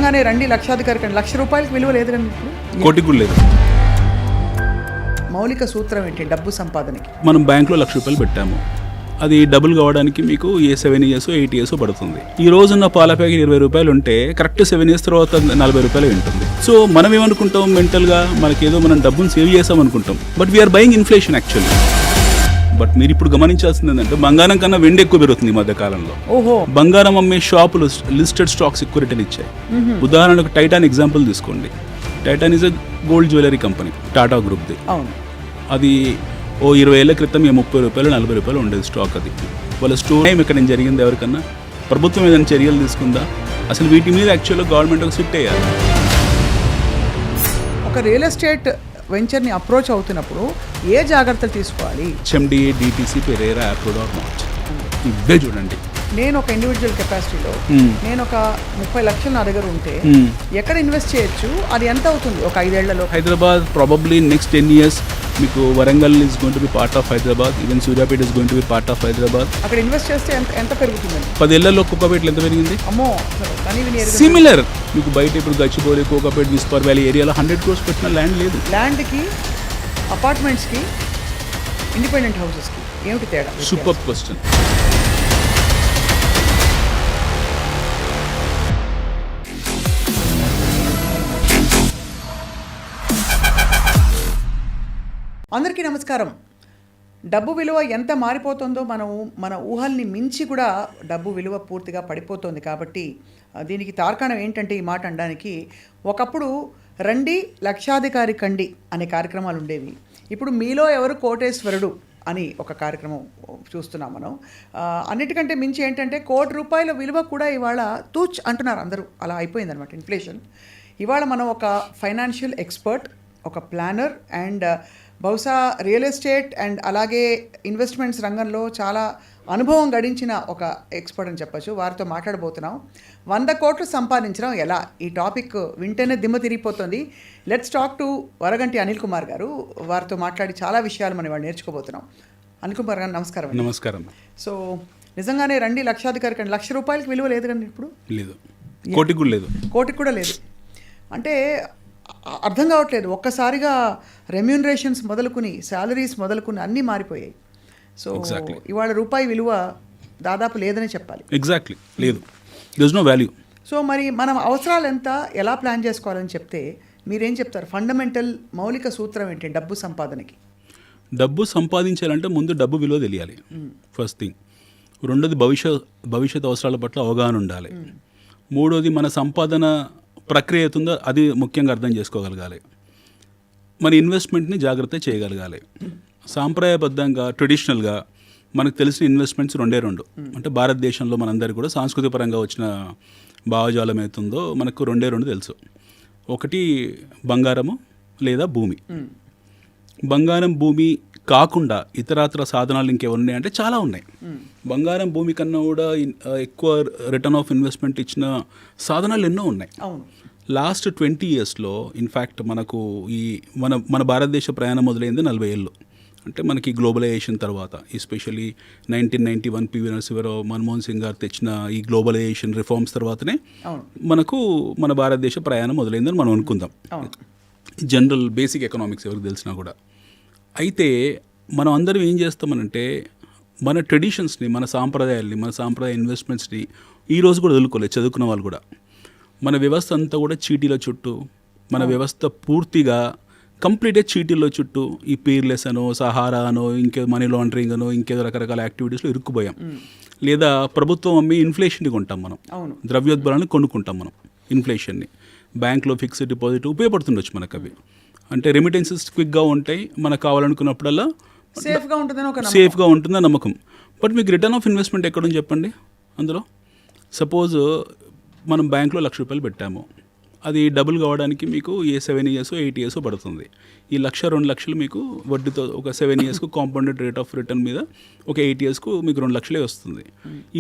నిజంగానే రండి లక్షాధికారి కండి. ₹1,00,000 విలువ లేదు కండి ఇప్పుడు. కోటికి కూడా లేదు. మౌలిక సూత్రం ఏంటి డబ్బు సంపాదనకి? మనం బ్యాంక్లో ₹1,00,000 పెట్టాము, అది డబుల్ కావడానికి మీకు 7 ఇయర్స్ 8 ఇయర్స్ పడుతుంది. ఈ రోజున్న పాల ప్యాకెట్ ₹20 ఉంటే కరెక్ట్ 7 ఇయర్స్ తర్వాత ₹40 ఉంటుంది. సో మనం ఏమనుకుంటాం, మెంటల్గా మనకేదో మనం డబ్బును సేవ్ చేసాం అనుకుంటాం, but we're buying inflation actually. But మీరు ఇప్పుడు గమనించాల్సింది ఏంటంటే బంగారం కన్నా వెండి ఎక్కువ పెరుగుతుంది ఈ మధ్య కాలంలో. ఓహో. బంగారం అమ్మే షాపులు లిస్టెడ్ స్టాక్స్ ఎక్కువ రిటర్న్ ఇచ్చాయి. ఉదాహరణకు టైటాన్ ఎగ్జాంపుల్ తీసుకోండి. Titan is a gold jewellery company, Tata గ్రూప్ది. అవును. అది ఓ 20 ఏళ్ల క్రితం ₹30 ₹40 ఉండేది స్టాక్. అది వాళ్ళ స్టోర్ టైం ఇక్కడ జరిగింది. ఎవరికన్నా ప్రభుత్వం ఏదైనా చర్యలు తీసుకుందా? అసలు వీటి మీద యాక్చువల్గా గవర్నమెంట్ ఒక సిట్ అయ్యారు. ఒక రియల్ ఎస్టేట్ వెంచర్ని అప్రోచ్ అవుతున్నప్పుడు ఏ జాగ్రత్తలు తీసుకోవాలి? HMDA, DTC, పెరేరా, అప్రూవ్డ్ ఆర్ నాట్, ఇవే చూడండి. నేను ఒక ఇండివిజువల్ కెపాసిటీలో నేను ఒక 30 లక్షలు నా దగ్గర ఉంటే ఎక్కడ ఇన్వెస్ట్ చేయొచ్చు? అది ఎంత అవుతుంది ఒక 5 ఏళ్లలో? హైదరాబాద్ ప్రాబబ్లీ నెక్స్ట్ 10 years మీకు Warangal is going to be part of Hyderabad, even Suryapet is going to be part of Hyderabad. అక్కడ ఇన్వెస్ట్ చేస్తే ఎంత పెరుగుతుందండి? 10 ఏళ్లలో కుక్కపేటలో ఎంత పెరిగింది? అమ్మో. సిమిలర్ మీకు బయట ఇప్పుడు గచ్చిబౌలి, కోకాపేట, విస్పర్ వ్యాలీ ఏరియాలో 100 crores పెట్టిన ల్యాండ్ లేదు. ల్యాండ్కి, అపార్ట్మెంట్స్కి, ఇండిపెండెంట్ హౌసెస్కి ఏమిటి తేడా? Super question. అందరికీ నమస్కారం. డబ్బు విలువ ఎంత మారిపోతుందో మన ఊహల్ని మించి కూడా డబ్బు విలువ పూర్తిగా పడిపోతుంది. కాబట్టి దీనికి తార్కాణం ఏంటంటే ఈ మాట అనడానికి, ఒకప్పుడు రండి లక్షాధికారి కండి అనే కార్యక్రమాలు ఉండేవి. ఇప్పుడు మీలో ఎవరు కోటేశ్వరుడు అని ఒక కార్యక్రమం చూస్తున్నాం మనం. అన్నిటికంటే మించి ఏంటంటే ₹1,00,00,000 విలువ కూడా ఇవాళ తూచ్ అంటున్నారు అందరూ. అలా అయిపోయిందనమాట ఇన్ఫ్లేషన్. ఇవాళ మనం ఒక ఫైనాన్షియల్ ఎక్స్పర్ట్, ఒక ప్లానర్ అండ్ బహుశా రియల్ ఎస్టేట్ అండ్ అలాగే ఇన్వెస్ట్మెంట్స్ రంగంలో చాలా అనుభవం గడించిన ఒక ఎక్స్పర్ట్ అని చెప్పచ్చు. వారితో మాట్లాడబోతున్నాం. 100 కోట్లు సంపాదించడం ఎలా? ఈ టాపిక్ వింటేనే దిమ్మ తిరిగిపోతుంది. Let's talk to Varaganti Anil Kumar గారు. వారితో మాట్లాడి చాలా విషయాలు మనం ఇవాళ నేర్చుకోబోతున్నాం. అనిల్ కుమార్ గారు నమస్కారం. నమస్కారం. సో నిజంగానే రండి లక్షాధికారి కండి. ₹1,00,000 విలువ లేదు కండి ఇప్పుడు. లేదు, కోటికి కూడా లేదు. కోటికి కూడా లేదు అంటే అర్థం కావట్లేదు. ఒక్కసారిగా రెమ్యూనరేషన్స్ మొదలుకుని, శాలరీస్ మొదలుకుని అన్నీ మారిపోయాయి. సో ఇవాళ రూపాయి విలువ దాదాపు లేదని చెప్పాలి. ఎగ్జాక్ట్లీ లేదు, there is no value. So మరి మనం అవసరాలు ఎంత, ఎలా ప్లాన్ చేసుకోవాలని చెప్తే మీరేం చెప్తారు? ఫండమెంటల్ మౌలిక సూత్రం ఏంటి డబ్బు సంపాదనకి? డబ్బు సంపాదించాలంటే ముందు డబ్బు విలువ తెలియాలి, ఫస్ట్ థింగ్. రెండోది భవిష్యత్ అవసరాల పట్ల అవగాహన ఉండాలి. మూడోది మన సంపాదన ప్రక్రియ అవుతుందో అది ముఖ్యంగా అర్థం చేసుకోగలగాలి. మన ఇన్వెస్ట్మెంట్ని జాగ్రత్త చేయగలగాలి. సాంప్రదాయబద్ధంగా ట్రెడిషనల్గా మనకు తెలిసిన ఇన్వెస్ట్మెంట్స్ రెండు. అంటే భారతదేశంలో మనందరికీ కూడా సాంస్కృతిక పరంగా వచ్చిన భావజాలం అవుతుందో మనకు రెండు తెలుసు. ఒకటి బంగారము లేదా భూమి. బంగారం భూమి కాకుండా ఇతరాతర సాధనాలు ఇంకేమున్నాయి అంటే చాలా ఉన్నాయి. బంగారం భూమి కన్నా కూడా ఎక్కువ రిటర్న్ ఆఫ్ ఇన్వెస్ట్మెంట్ ఇచ్చిన సాధనాలు ఎన్నో ఉన్నాయి. లాస్ట్ 20 yearsలో ఇన్ఫ్యాక్ట్ మనకు ఈ మన భారతదేశ ప్రయాణం మొదలైంది 40 ఏళ్ళు. అంటే మనకి గ్లోబలైజేషన్ తర్వాత, ఎస్పెషల్లీ 1991 పివి నరసింహారావు, మన్మోహన్ సింగ్ గారు తెచ్చిన ఈ గ్లోబలైజేషన్ రిఫార్మ్స్ తర్వాతనే మనకు మన భారతదేశ ప్రయాణం మొదలైందని మనం అనుకుందాం. జనరల్ బేసిక్ ఎకనామిక్స్ ఎవరికి తెలిసినా కూడా. అయితే మనం అందరం ఏం చేస్తామనంటే మన ట్రెడిషన్స్ని, మన సాంప్రదాయాల్ని, మన సాంప్రదాయ ఇన్వెస్ట్మెంట్స్ని ఈరోజు కూడా వదులుకోలేదు చదువుకున్న వాళ్ళు కూడా. మన వ్యవస్థ అంతా కూడా చీటీల చుట్టూ, మన వ్యవస్థ పూర్తిగా కంప్లీట్గా చీటీల చుట్టూ ఈ పీర్లెస్ అనో, సహారా అనో, ఇంకేదో మనీ లాండరింగ్ అనో, ఇంకేదో రకరకాల యాక్టివిటీస్లో ఇరుక్కుపోయాం. లేదా ప్రభుత్వం అమ్మి ఇన్ఫ్లేషన్ని కొంటాం మనం, ద్రవ్యోద్బలాన్ని కొనుక్కుంటాం మనం ఇన్ఫ్లేషన్ని. బ్యాంక్లో ఫిక్స్డ్ డిపాజిట్ ఉపయోగపడుతుండొచ్చు మనకు. అవి అంటే రెమిటెన్సెస్ క్విక్గా ఉంటాయి, మనకు కావాలనుకున్నప్పుడల్లా సేఫ్గా ఉంటుందని నమ్మకం. బట్ మీకు రిటర్న్ ఆఫ్ ఇన్వెస్ట్మెంట్ ఎక్కడుంది చెప్పండి అందులో? సపోజ్ మనం బ్యాంక్లో ₹1,00,000 పెట్టాము, అది డబుల్ కావడానికి మీకు 7 years 8 years పడుతుంది. ఈ 1,00,000 2 లక్షలు మీకు వడ్డీతో ఒక 7 yearsకు కాంపౌండెడ్ రేట్ ఆఫ్ రిటర్న్ మీద ఒక 8 yearsకు మీకు 2 లక్షలే వస్తుంది.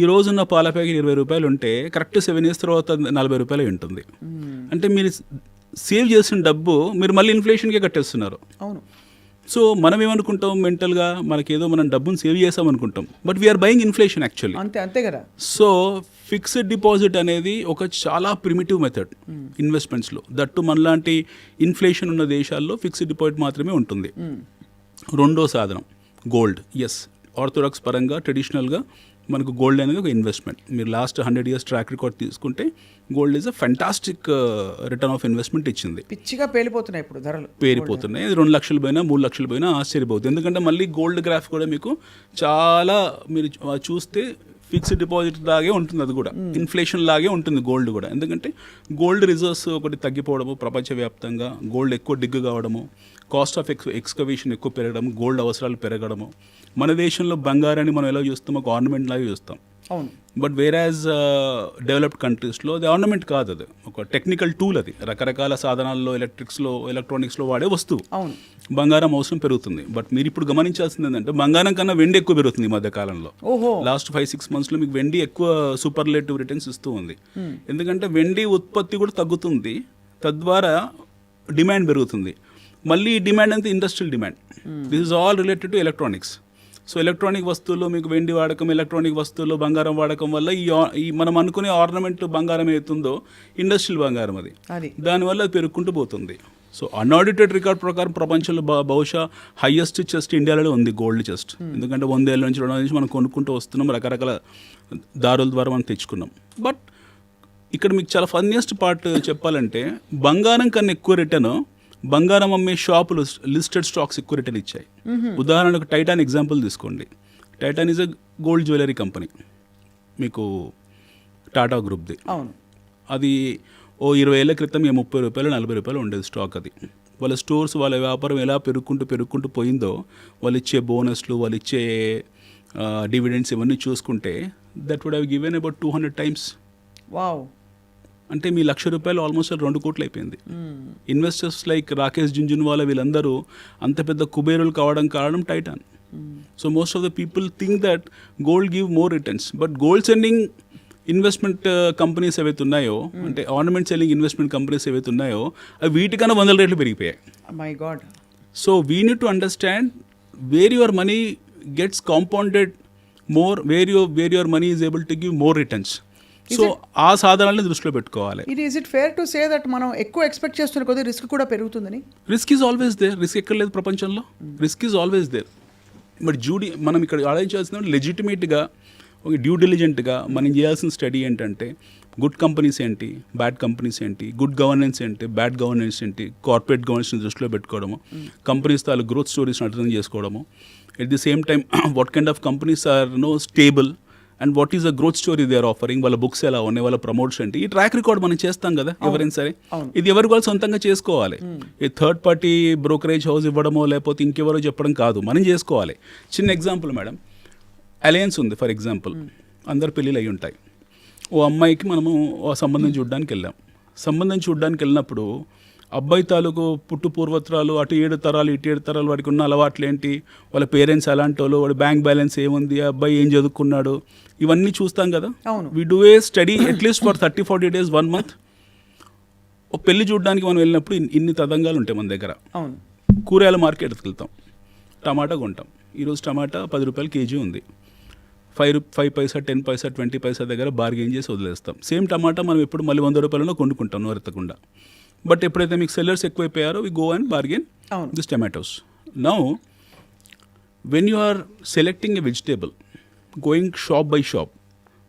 ఈ రోజున్న పాల ప్యాకెట్ ₹20 ఉంటే కరెక్ట్ 7 years తర్వాత ₹40 ఉంటుంది. అంటే మీరు సేవ్ చేసిన డబ్బు మీరు మళ్ళీ ఇన్ఫ్లేషన్కే కట్టేస్తున్నారు. అవును. సో మనం ఏమనుకుంటాం, మెంటల్గా మనకేదో మనం డబ్బును సేవ్ చేసాం అనుకుంటాం, but we're buying inflation actually. అంతే కదా. సో ఫిక్స్డ్ డిపాజిట్ అనేది ఒక చాలా ప్రిమిటివ్ మెథడ్ ఇన్వెస్ట్మెంట్స్లో. దట్టు మనలాంటి ఇన్ఫ్లేషన్ ఉన్న దేశాల్లో ఫిక్స్డ్ డిపాజిట్ మాత్రమే ఉంటుంది. రెండో సాధనం గోల్డ్. ఎస్, ఆర్థోడాక్స్ పరంగా ట్రెడిషనల్గా మనకు గోల్డ్ అనేది ఒక ఇన్వెస్ట్మెంట్. మీరు లాస్ట్ 100 years ట్రాక్ రికార్డ్ తీసుకుంటే gold is a fantastic return of investment ఇచ్చింది. పిచ్చిగా పేలిపోతున్నాయి ఇప్పుడు ధరలు, పేరిపోతున్నాయి. 2 లక్షలు పోయినా 3 లక్షలు పోయినా ఆశ్చర్యపోతుంది. ఎందుకంటే మళ్ళీ గోల్డ్ గ్రాఫ్ కూడా మీకు చాలా మీరు చూస్తే ఫిక్స్డ్ డిపాజిట్ లాగే ఉంటుంది. అది కూడా ఇన్ఫ్లేషన్ లాగే ఉంటుంది గోల్డ్ కూడా. ఎందుకంటే గోల్డ్ రిజర్వ్స్ ఒకటి తగ్గిపోవడము, ప్రపంచవ్యాప్తంగా గోల్డ్ ఎక్కువ డిగ్గు కావడము, కాస్ట్ ఆఫ్ ఎక్స్కవేషన్ ఎక్కువ పెరగడం, గోల్డ్ అవసరాలు పెరగడము. మన దేశంలో బంగారాన్ని మనం ఎలా చూస్తాం, ఒక ఆర్నమెంట్ లాగా చూస్తాం. అవును. బట్ వేరాజ్ డెవలప్డ్ కంట్రీస్లో అది ఆర్నమెంట్ కాదు, అది ఒక టెక్నికల్ టూల్. అది రకరకాల సాధనాల్లో, ఎలక్ట్రానిక్స్లో వాడే వస్తువు. అవును. బంగారం అవసరం పెరుగుతుంది. బట్ మీరు ఇప్పుడు గమనించాల్సింది ఏంటంటే బంగారం కన్నా వెండి ఎక్కువ పెరుగుతుంది ఈ మధ్య కాలంలో. లాస్ట్ 5-6 monthsలో మీకు వెండి ఎక్కువ సూపర్లేటివ్ రిటర్న్స్ ఇస్తూ ఉంది. ఎందుకంటే వెండి ఉత్పత్తి కూడా తగ్గుతుంది, తద్వారా డిమాండ్ పెరుగుతుంది. మళ్ళీ ఈ డిమాండ్ అంతా industrial demand. This is all related to electronics. So electronic వస్తువుల్లో మీకు వెండి వాడకం, ఎలక్ట్రానిక్ వస్తువుల్లో బంగారం వాడకం వల్ల ఈ మనం అనుకునే ఆర్నమెంట్ బంగారం ఏతుందో ఇండస్ట్రియల్ బంగారం అది, దానివల్ల అది పెరుగుకుంటూ పోతుంది. సో అన్ఆడిటెడ్ రికార్డ్ ప్రకారం ప్రపంచంలో బహుశా హైయెస్ట్ చెస్ట్ ఇండియాలో ఉంది, గోల్డ్ చెస్ట్. ఎందుకంటే 100 ఏళ్ళ నుంచి 200 నుంచి మనం కొనుక్కుంటూ వస్తున్నాం, రకరకాల దారుల ద్వారా మనం తెచ్చుకున్నాం. బట్ ఇక్కడ మీకు చాలా ఫన్నీయెస్ట్ పార్ట్ చెప్పాలంటే, బంగారం కన్నా ఎక్కువ రిటర్న్ బంగారం అమ్మే షాపులు, లిస్టెడ్ స్టాక్స్ ఎక్కువ రిటర్న్ ఇచ్చాయి. ఉదాహరణకు టైటాన్ ఎగ్జాంపుల్ తీసుకోండి. Titan is a gold jewellery company, మీకు టాటా గ్రూప్ది. అది 20 ఏళ్ల క్రితం 30 రూపాయలు 40 రూపాయలు ఉండేది స్టాక్. అది వాళ్ళ స్టోర్స్, వాళ్ళ వ్యాపారం ఎలా పెరుగుకుంటూ పోయిందో, వాళ్ళు ఇచ్చే బోనస్లు, వాళ్ళు ఇచ్చే డివిడెండ్స్ ఇవన్నీ చూసుకుంటే that would have given about 200 times. Wow. అంటే మీ ₹1,00,000 ఆల్మోస్ట్ 2 కోట్లు అయిపోయింది. ఇన్వెస్టర్స్ లైక్ రాకేష్ జుంజున్వాలా వీళ్ళందరూ అంత పెద్ద కుబేరులు కావడం కారణం Titan. So most of the people think that gold give more returns. But gold selling investment companies ఏవైతే ఉన్నాయో, అంటే ఆర్నమెంట్ సెల్లింగ్ ఇన్వెస్ట్మెంట్ కంపెనీస్ ఏవైతే ఉన్నాయో, అవి వీటికన్నా 100 రెట్లు పెరిగిపోయాయి. My God. So we need to understand where your money gets compounded more, where your money is able to give more returns. So ఆ సాధనాలని దృష్టిలో పెట్టుకోవాలి. Is it fair to say that మనం ఎక్కువ ఎక్స్పెక్ట్ చేస్తున్న కొద్దీ రిస్క్ కూడా పెరుగుతుందని? Risk is always there. Risk ఎక్కడ లేదు ప్రపంచంలో, risk is always there. But మనం ఇక్కడ ఆలోచించాల్సిన లెజిటిమేట్గా, ఒక డ్యూ డిలిజెంట్గా మనం చేయాల్సిన స్టడీ ఏంటంటే, గుడ్ కంపెనీస్ ఏంటి, బ్యాడ్ కంపెనీస్ ఏంటి, గుడ్ గవర్నెన్స్ ఏంటి, బ్యాడ్ గవర్నెన్స్ ఏంటి, కార్పొరేట్ గవర్నెన్స్ని దృష్టిలో పెట్టుకోవడము, కంపెనీస్ తాలూ గ్రోత్ స్టోరీస్ని అర్థం చేసుకోవడము. At the same time what kind of companies are stable and what is a growth story they are offering, వాళ్ళ బుక్స్ ఎలా ఉన్నాయి, వాళ్ళ ప్రమోట్స్ ఏంటి, ఈ ట్రాక్ రికార్డ్ మనం చేస్తాం కదా ఎవరైనా సరే. ఇది ఎవరు కూడా సొంతంగా చేసుకోవాలి. ఈ థర్డ్ పార్టీ బ్రోకరేజ్ హౌస్ ఇవ్వడమో లేకపోతే ఇంకెవరో చెప్పడం కాదు, మనం చేసుకోవాలి. చిన్న ఎగ్జాంపుల్ మేడం, అలయన్స్ ఉంది ఫర్ ఎగ్జాంపుల్. అందరు పెళ్ళిళ్ళు అయి ఉంటాయి. ఓ అమ్మాయికి మనము సంబంధం చూడడానికి వెళ్ళినప్పుడు అబ్బాయి తాలూకు పుట్టు పూర్వత్రాలు, అటు 7 తరాలు ఇటు 7 తరాలు, వాడికి ఉన్న అలవాట్లు ఏంటి, వాళ్ళ పేరెంట్స్ ఎలాంటి వాళ్ళు, వాడి బ్యాంక్ బ్యాలెన్స్ ఏముంది, అబ్బాయి ఏం చదువుకున్నాడు, ఇవన్నీ చూస్తాం కదా. We do a study at least for 30-40 days 1 month. ఒక పెళ్లి చూడడానికి మనం వెళ్ళినప్పుడు ఇన్ని తదంగాలు ఉంటాయి మన దగ్గర. కూరగాయల మార్కెట్కి వెళ్తాం, టమాటా కొంటాం. ఈరోజు టమాటా 10 రూపాయలు కేజీ ఉంది. 5 పైసా 10 పైసా 20 పైసా దగ్గర బార్గెయిన్ చేసి వదిలేస్తాం. సేమ్ టమాటా మనం ఎప్పుడు మళ్ళీ 100 రూపాయలలో కొనుక్కుంటాం నోరెత్తకుండా. బట్ ఎప్పుడైతే మీకు సెల్లర్స్ ఎక్కువైపోయారో we go and bargain this tomatoes. Now when you are selecting a vegetable, going shop by shop,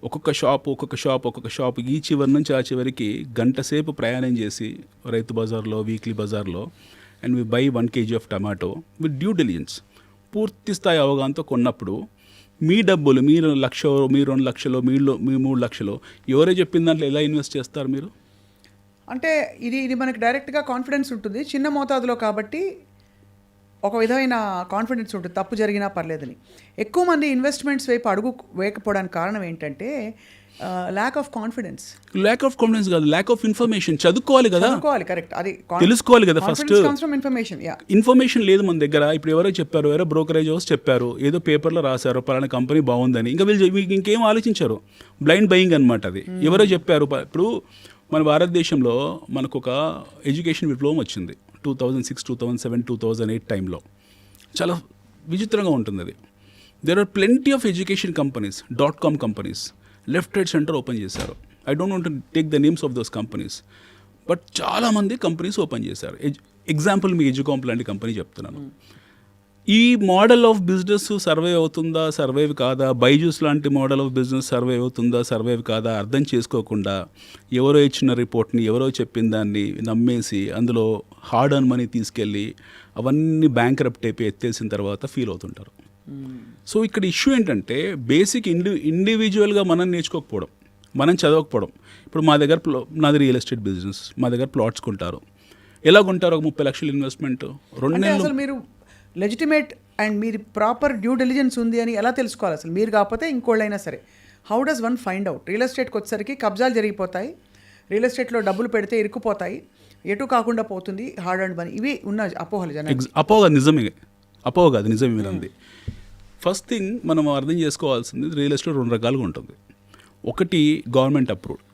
ఒక్కొక్క షాప్ ఈ చివరి నుంచి ఆ చివరికి గంట సేపు ప్రయాణం చేసి రైతు బజార్లో, వీక్లీ బజార్లో, and we buy 1 kg of tomato with due diligence, పూర్తి స్థాయి అవగాహనతో కొన్నప్పుడు మీ డబ్బులు, మీరు 1,00,000, మీరు 2 లక్షలు, మీ 3 లక్షలు, ఎవరో చెప్పిన దాంట్లో ఎలా ఇన్వెస్ట్ చేస్తారు మీరు? అంటే ఇది మనకి డైరెక్ట్గా కాన్ఫిడెన్స్ ఉంటుంది, చిన్న మోతాదులో కాబట్టి ఒక విధమైన కాన్ఫిడెన్స్ ఉంటుంది, తప్పు జరిగినా పర్లేదని. ఎక్కువ మంది ఇన్వెస్ట్మెంట్స్ వైపు అడుగు వేయకపోవడానికి కారణం ఏంటంటే ల్యాక్ ఆఫ్ కాన్ఫిడెన్స్ కాదు, ల్యాక్ ఆఫ్ ఇన్ఫర్మేషన్. చదువుకోవాలి కదా, కరెక్ట్, అది తెలుసుకోవాలి కదా. ఫస్ట్ ఇన్ఫర్మేషన్ లేదు మన దగ్గర. ఇప్పుడు ఎవరో చెప్పారు, ఎవరో బ్రోకరేజ్ హౌస్ చెప్పారు, ఏదో పేపర్లో రాశారు పలానా కంపెనీ బాగుందని, ఇంకా వీళ్ళు ఇంకేం ఆలోచించారు, బ్లైండ్ బయింగ్ అనమాట అది. ఎవరో చెప్పారు. ఇప్పుడు మన భారతదేశంలో మనకు ఒక ఎడ్యుకేషన్ విప్లవం వచ్చింది 2006, 2007, 2008 టైంలో. చాలా విచిత్రంగా ఉంటుంది అది. There are plenty of education companies, .com companies, left right centre open చేశారు. I don't want to take the names of those companies, but చాలామంది కంపెనీస్ ఓపెన్ చేశారు. ఎగ్జాంపుల్ మీ ఎడ్యుకాంప్ లాంటి కంపెనీ చెప్తున్నాను. ఈ మోడల్ ఆఫ్ బిజినెస్ సర్వైవ్ అవుతుందా, survive కాదా, బైజూస్ లాంటి మోడల్ ఆఫ్ బిజినెస్ సర్వైవ్ అవుతుందా, సర్వైవ్ కాదా అర్థం చేసుకోకుండా ఎవరో ఇచ్చిన రిపోర్ట్ని, ఎవరో చెప్పిన దాన్ని నమ్మేసి అందులో హార్డ్ అర్న్ మనీ తీసుకెళ్ళి అవన్నీ బ్యాంక్రప్ట్ అయిపోయి ఎత్తేసిన తర్వాత ఫీల్ అవుతుంటారు. సో ఇక్కడ ఇష్యూ ఏంటంటే బేసిక్ ఇండివిజువల్గా మనం నేర్చుకోకపోవడం, మనం చదవకపోవడం. ఇప్పుడు మా దగ్గర నాది రియల్ ఎస్టేట్ బిజినెస్, మా దగ్గర ప్లాట్స్ కొంటారు. ఎలా కొంటారు? ఒక 30 లక్షలు ఇన్వెస్ట్మెంట్ 2 నెలలు. అసలు మీరు లెజిటిమేట్ అండ్ మీరు ప్రాపర్ డ్యూ డెలిజెన్స్ ఉంది అని ఎలా తెలుసుకోవాలి? అసలు మీరు కాకపోతే ఇంకోళ్ళైనా సరే, how does one find out? Real ఎస్టేట్కి వచ్చేసరికి కబ్జాలు జరిగిపోతాయి, రియల్ ఎస్టేట్లో డబ్బులు పెడితే ఇరుక్కుపోతాయి, ఎటు కాకుండా పోతుంది, హార్డ్ అండ్ మనీ, ఇవి ఉన్న అపోహలు జనాలు. అపోహ నిజమే, అపోహ కాదు, నిజమే మీరు అంది. ఫస్ట్ థింగ్ మనం అర్థం చేసుకోవాల్సింది, రియల్ ఎస్టేట్ 2 రకాలుగా ఉంటుంది. ఒకటి గవర్నమెంట్ అప్రూవ్డ్,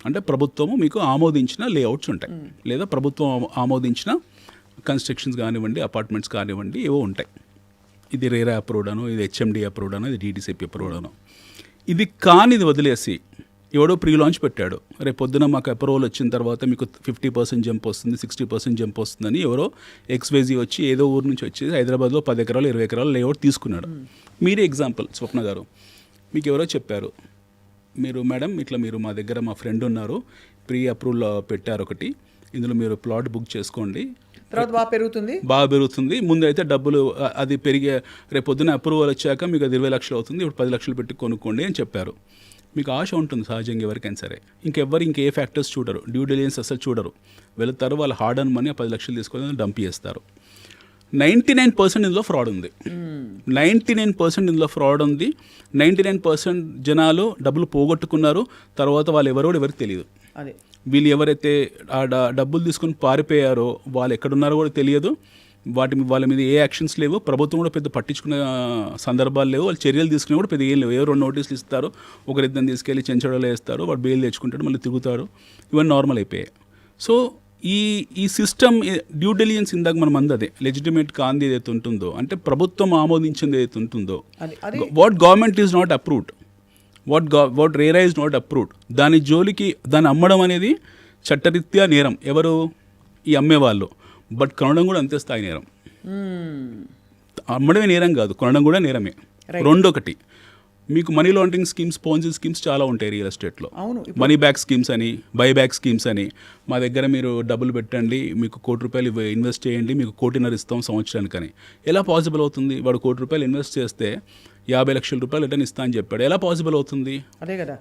అంటే ప్రభుత్వము మీకు ఆమోదించిన లేఅవుట్స్ ఉంటాయి, లేదా ప్రభుత్వం ఆమోదించిన కన్స్ట్రక్షన్స్ కానివ్వండి, అపార్ట్మెంట్స్ కానివ్వండి, ఏవో ఉంటాయి. ఇది రేరా అప్రూవ్డ్ అను, ఇది హెచ్ఎండి అప్రూవ్డ్ అను, ఇది డీటీసీపీ అప్రూవ్డ్ అను. ఇది కానిది వదిలేసి ఎవడో ప్రీ లాంచ్ పెట్టాడు, రేపు పొద్దున మాకు అప్రూవల్ వచ్చిన తర్వాత మీకు 50% జంప్ వస్తుంది, 60% జంప్ వస్తుందని ఎవరో ఎక్స్వైజీ వచ్చి ఏదో ఊరు నుంచి వచ్చి హైదరాబాద్లో 10 ఎకరాలు 20 ఎకరాలు లేఅవుట్ తీసుకున్నాడు. మీరే ఎగ్జాంపుల్, స్వప్న గారు మీకు ఎవరో చెప్పారు, మీరు మేడం ఇట్లా మీరు మా దగ్గర మా ఫ్రెండ్ ఉన్నారు, ప్రీ అప్రూవల్ పెట్టారు ఒకటి, ఇందులో మీరు ప్లాట్ బుక్ చేసుకోండి, తర్వాత బాగా పెరుగుతుంది. ముందు అయితే డబ్బులు అది పెరిగే, రేపు పొద్దున అప్రూవల్ వచ్చాక మీకు అది 20 లక్షలు అవుతుంది, ఇప్పుడు 10 లక్షలు పెట్టి కొనుక్కోండి అని చెప్పారు. మీకు ఆశ ఉంటుంది సహజంగా ఎవరికైనా సరే. ఇంకే ఫ్యాక్టర్స్ చూడరు, డ్యూ డెలిజెన్స్ అసలు చూడరు, వెళుతారు, వాళ్ళు హార్డ్ అర్న్ మనీ 10 లక్షలు తీసుకొని డంప్ చేస్తారు. 99% ఇందులో ఫ్రాడ్ ఉంది. 99% ఇందులో ఫ్రాడ్ ఉంది. 99% జనాలు డబ్బులు పోగొట్టుకున్నారు. తర్వాత వాళ్ళు ఎవరికి తెలియదు. అదే వీళ్ళు ఎవరైతే ఆ డబ్బులు తీసుకుని పారిపోయారో వాళ్ళు ఎక్కడున్నారో కూడా తెలియదు. వాళ్ళ మీద ఏ యాక్షన్స్ లేవు, ప్రభుత్వం కూడా పెద్ద పట్టించుకునే సందర్భాలు లేవు, వాళ్ళు చర్యలు తీసుకునే కూడా పెద్ద ఏం లేవు. ఎవరో నోటీసులు ఇస్తారు, ఒకరిద్దరిని తీసుకెళ్ళి చెంచడలో వేస్తారు, వాడు బెయిల్ తెచ్చుకుంటాడు, మళ్ళీ తిరుగుతాడు, ఇవన్నీ నార్మల్ అయిపోయాయి. సో ఈ సిస్టమ్ డ్యూ డెలిజెన్స్ ఇందాక మనం అందదే లెజిటిమేట్ కాంది ఏదైతే ఉంటుందో, అంటే ప్రభుత్వం ఆమోదించింది ఏదైతే ఉంటుందో, what government is not approved, what RERA is not approved, దాని జోలికి దాన్ని అమ్మడం అనేది చట్టరీత్యా నేరం. ఎవరు? ఈ అమ్మేవాళ్ళు. బట్ కొనడం కూడా అంతే స్థాయి నేరం. అమ్మడమే నేరం కాదు, కొనడం కూడా నేరమే. రెండొకటి, మీకు మనీ లాండరింగ్ స్కీమ్స్, పోన్జీ స్కీమ్స్ చాలా ఉంటాయి రియల్ ఎస్టేట్లో. మనీ బ్యాక్ స్కీమ్స్ అని, బై బ్యాక్ స్కీమ్స్ అని, మా దగ్గర మీరు డబ్బులు పెట్టండి, మీకు ₹1,00,00,000 ఇన్వెస్ట్ చేయండి, మీకు ₹1,50,00,000 ఇస్తాం సంవత్సరానికని. ఎలా పాసిబుల్ అవుతుంది? వాడు ₹1,00,00,000 ఇన్వెస్ట్ చేస్తే ₹50 లక్షల రిటర్న్ ఇస్తా అని చెప్పాడు. ఎలా పాసిబుల్ అవుతుంది? అదే కదా.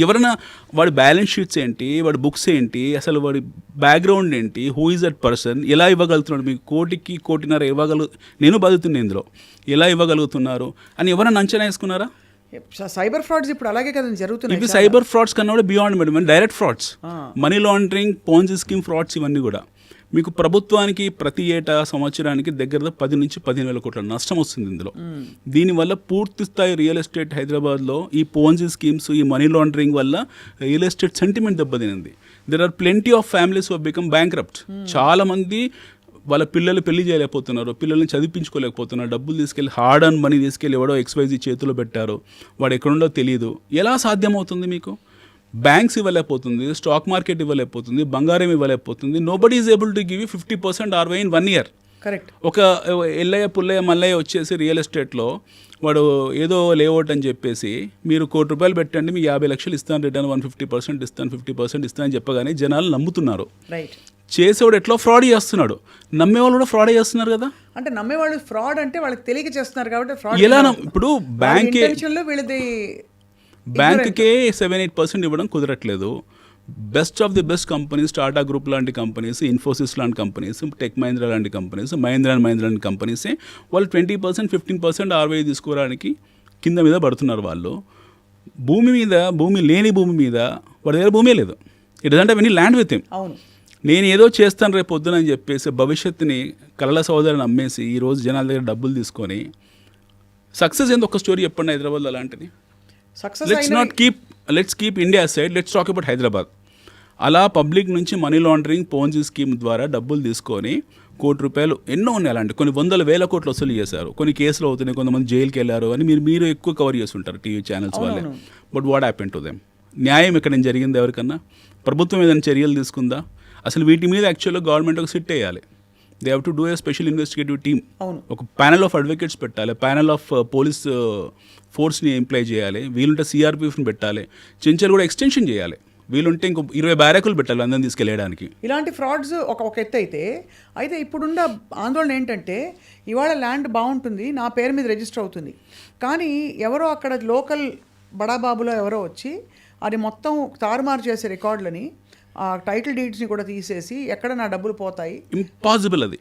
ఎవరైనా వాడి బ్యాలెన్స్ షీట్స్ ఏంటి, వాడి బుక్స్ ఏంటి, అసలు వాడి బ్యాక్గ్రౌండ్ ఏంటి, హూ ఈజ్ దట్ పర్సన్, ఎలా ఇవ్వగలుగుతున్నాడు, మీకు ₹1,00,00,000 నేను బతుకుతున్నా ఇందులో, ఎలా ఇవ్వగలుగుతున్నారు అని ఎవరైనా అంచనా వేసుకున్నారా? సైబర్ ఫ్రాడ్స్ ఇప్పుడు అలాగే కదా జరుగుతున్నాయి. ఇవి సైబర్ ఫ్రాడ్స్ కన్నా కూడా beyond madam, direct frauds, money laundering, Ponzi scheme frauds, ఇవన్నీ కూడా మీకు ప్రభుత్వానికి ప్రతి ఏటా సంవత్సరానికి దగ్గర 10 నుంచి 15,000 కోట్ల నష్టం వస్తుంది ఇందులో. దీనివల్ల పూర్తి స్థాయి రియల్ ఎస్టేట్ హైదరాబాద్లో ఈ పోన్జీ స్కీమ్స్, ఈ మనీ లాండరింగ్ వల్ల రియల్ ఎస్టేట్ సెంటిమెంట్ దెబ్బతినింది. There are plenty of families who become bankrupt. చాలా మంది వాళ్ళ పిల్లలు పెళ్లి చేయలేకపోతున్నారు, పిల్లల్ని చదివించుకోలేకపోతున్నారు, డబ్బులు తీసుకెళ్ళి హార్డ్ అర్న్ మనీ తీసుకెళ్ళి ఎవడో XYZ చేతిలో పెట్టారు, వాడు ఎక్కడుండో తెలియదు. ఎలా సాధ్యమవుతుంది? మీకు బ్యాంక్స్ ఇవ్వలేకపోతుంది, స్టాక్ మార్కెట్ ఇవ్వలేకపోతుంది, బంగారం ఇవ్వలేకపోతుంది. Nobody is able to give 50% ROI in 1 year. Correct. ఒక ఎల్లయ్య పుల్లయ్య మల్లయ్య వచ్చేసి రియల్ ఎస్టేట్లో వాడు ఏదో లేఅవుట్ అని చెప్పేసి మీరు ₹1,00,00,000 పెట్టండి, మీ 50 లక్షలు ఇస్తాను, రిటర్న్ 150% ఇస్తాను, 50% ఇస్తాను అని చెప్పగానే జనాలు నమ్ముతున్నారు. రైట్. చేసేవాడు ఎట్లా ఫ్రాడ్ చేస్తున్నాడు, నమ్మేవాళ్ళు కూడా ఫ్రాడ్ చేస్తున్నారు కదా. అంటే నమ్మేవాళ్ళు ఫ్రాడ్ అంటే వాళ్ళకి తెలియక చేస్తున్నారు కాబట్టి ఫ్రాడ్. ఎలా ఇప్పుడు బ్యాంకే 7-8% ఇవ్వడం కుదరట్లేదు. Best of the best companies, Tata group లాంటి కంపెనీస్, ఇన్ఫోసిస్ లాంటి కంపెనీస్, టెక్ మహీంద్రా లాంటి కంపెనీస్, మహీంద్రా లాంటి కంపెనీసే వాళ్ళు 20%, 15% ROI తీసుకోవడానికి కింద మీద పడుతున్నారు. వాళ్ళు భూమి లేని భూమి మీద వాడి దగ్గర భూమే లేదు. It doesn't have any land with him. అవును. నేను ఏదో చేస్తాను రేపు పొద్దున అని చెప్పేసి భవిష్యత్తుని కలల సోదరుని అమ్మేసి ఈరోజు జనాల దగ్గర డబ్బులు తీసుకొని సక్సెస్ ఏంది? ఒక స్టోరీ చెప్పండి హైదరాబాద్లో అలాంటిది. Let's keep India side, let's talk about Hyderabad. అలా పబ్లిక్ నుంచి మనీ లాండరింగ్, పోన్జీ స్కీమ్ ద్వారా డబ్బులు తీసుకొని ₹1 కోటి ఎన్నో ఉన్నాయి అలాంటి, కొన్ని 100,000 కోట్లు వసూలు చేశారు, కొన్ని కేసులు అవుతున్నాయి, కొంతమంది జైలుకి వెళ్ళారు అని మీరు ఎక్కువ కవర్ చేస్తుంటారు టీవీ ఛానల్స్ వాళ్ళే. But what happen to them? న్యాయం ఇక్కడ జరిగింది ఎవరికన్నా? ప్రభుత్వం ఏదైనా చర్యలు తీసుకుందా? అసలు వీటి మీద యాక్చువల్గా గవర్నమెంట్ ఒక సిట్ వేయాలి. They have to do a special investigative team, ఒక ప్యానల్ ఆఫ్ అడ్వకేట్స్ పెట్టాలి, ప్యానల్ ఆఫ్ పోలీస్ ఫోర్స్ని ఎంప్లాయ్ చేయాలి, వీలుంటే సిఆర్పిఎఫ్ని పెట్టాలి, చెంచల్ కూడా ఎక్స్టెన్షన్ చేయాలి, వీలుంటే ఇంకో 20 బ్యారకులు పెట్టాలి అందరిని తీసుకెళ్ళడానికి. ఇలాంటి ఫ్రాడ్స్ ఒక ఎత్తు అయితే ఇప్పుడున్న ఆందోళన ఏంటంటే ఇవాళ ల్యాండ్ బాగుంటుంది, నా పేరు మీద రిజిస్టర్ అవుతుంది, కానీ ఎవరో అక్కడ లోకల్ బడాబాబులో ఎవరో వచ్చి అది మొత్తం తారుమారు చేసే రికార్డులని, ఆ టైటిల్ డీడ్స్ని కూడా తీసేసి ఎక్కడ నా డబ్బులు పోతాయి. ఇంపాసిబుల్, అది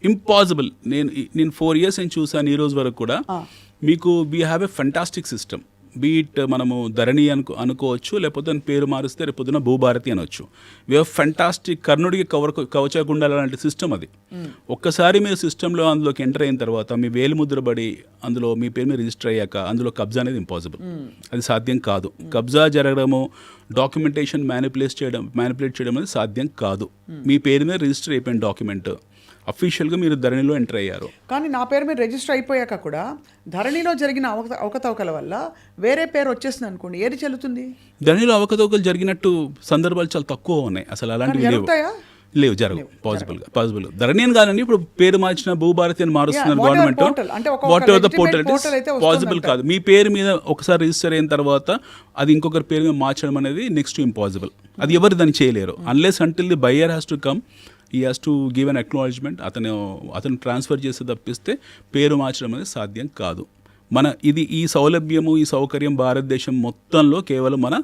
ఇంపాసిబుల్. నేను 4 years అని చూసాను ఈ రోజు వరకు కూడా. మీకు we have a fantastic system, beat మనము ధరణి అనుకోవచ్చు, లేకపోతే దాని పేరు మారిస్తే రేపు పొద్దున భూభారతి అనొచ్చు. వీ హ్యావ్ ఫెంటాస్టిక్, కర్ణుడికి కవచకుండాల లాంటి సిస్టమ్ అది. ఒక్కసారి మీరు సిస్టంలో అందులోకి ఎంటర్ అయిన తర్వాత మీ వేలు ముద్రబడి అందులో మీ పేరు మీద రిజిస్టర్ అయ్యాక అందులో కబ్జా అనేది ఇంపాసిబుల్, అది సాధ్యం కాదు. కబ్జా జరగడము, డాక్యుమెంటేషన్ మ్యానిపులేట్ చేయడం అనేది సాధ్యం కాదు. మీ పేరు మీద రిజిస్టర్ అయిపోయిన డాక్యుమెంట్ అఫీషియల్గా మీరు ధరణిలో ఎంటర్ అయ్యారు. కానీ నా పేరు మీద రిజిస్టర్ అయిపోయాక కూడా ధరణిలో జరిగిన అవకతవకల వల్ల వేరే పేరు వచ్చేసింది అనుకోండి, ఏది చెల్లుతుంది? ధరణిలో అవకతవకలు జరిగినట్టు సందర్భాలు చాలా తక్కువ ఉన్నాయి, అసలు అలాంటివి లేవు, జరగవు. పాసిబుల్ ధరణి అని కాదండి, ఇప్పుడు పేరు మార్చిన భూభారతి అని మారుస్తున్నారు government. Whatever the portal it is possible కాదు. మీ పేరు మీద ఒకసారి రిజిస్టర్ అయిన తర్వాత అది ఇంకొకరి పేరు మీద మార్చడం అనేది నెక్స్ట్ ఇంపాసిబుల్. అది ఎవరు దాన్ని చేయలేరు unless until the buyer has to come, ఈ has to give an acknowledgement, అతను ట్రాన్స్ఫర్ చేసి తప్పిస్తే పేరు మార్చడం అనేది సాధ్యం కాదు. ఈ సౌలభ్యము, ఈ సౌకర్యం భారతదేశం మొత్తంలో కేవలం మన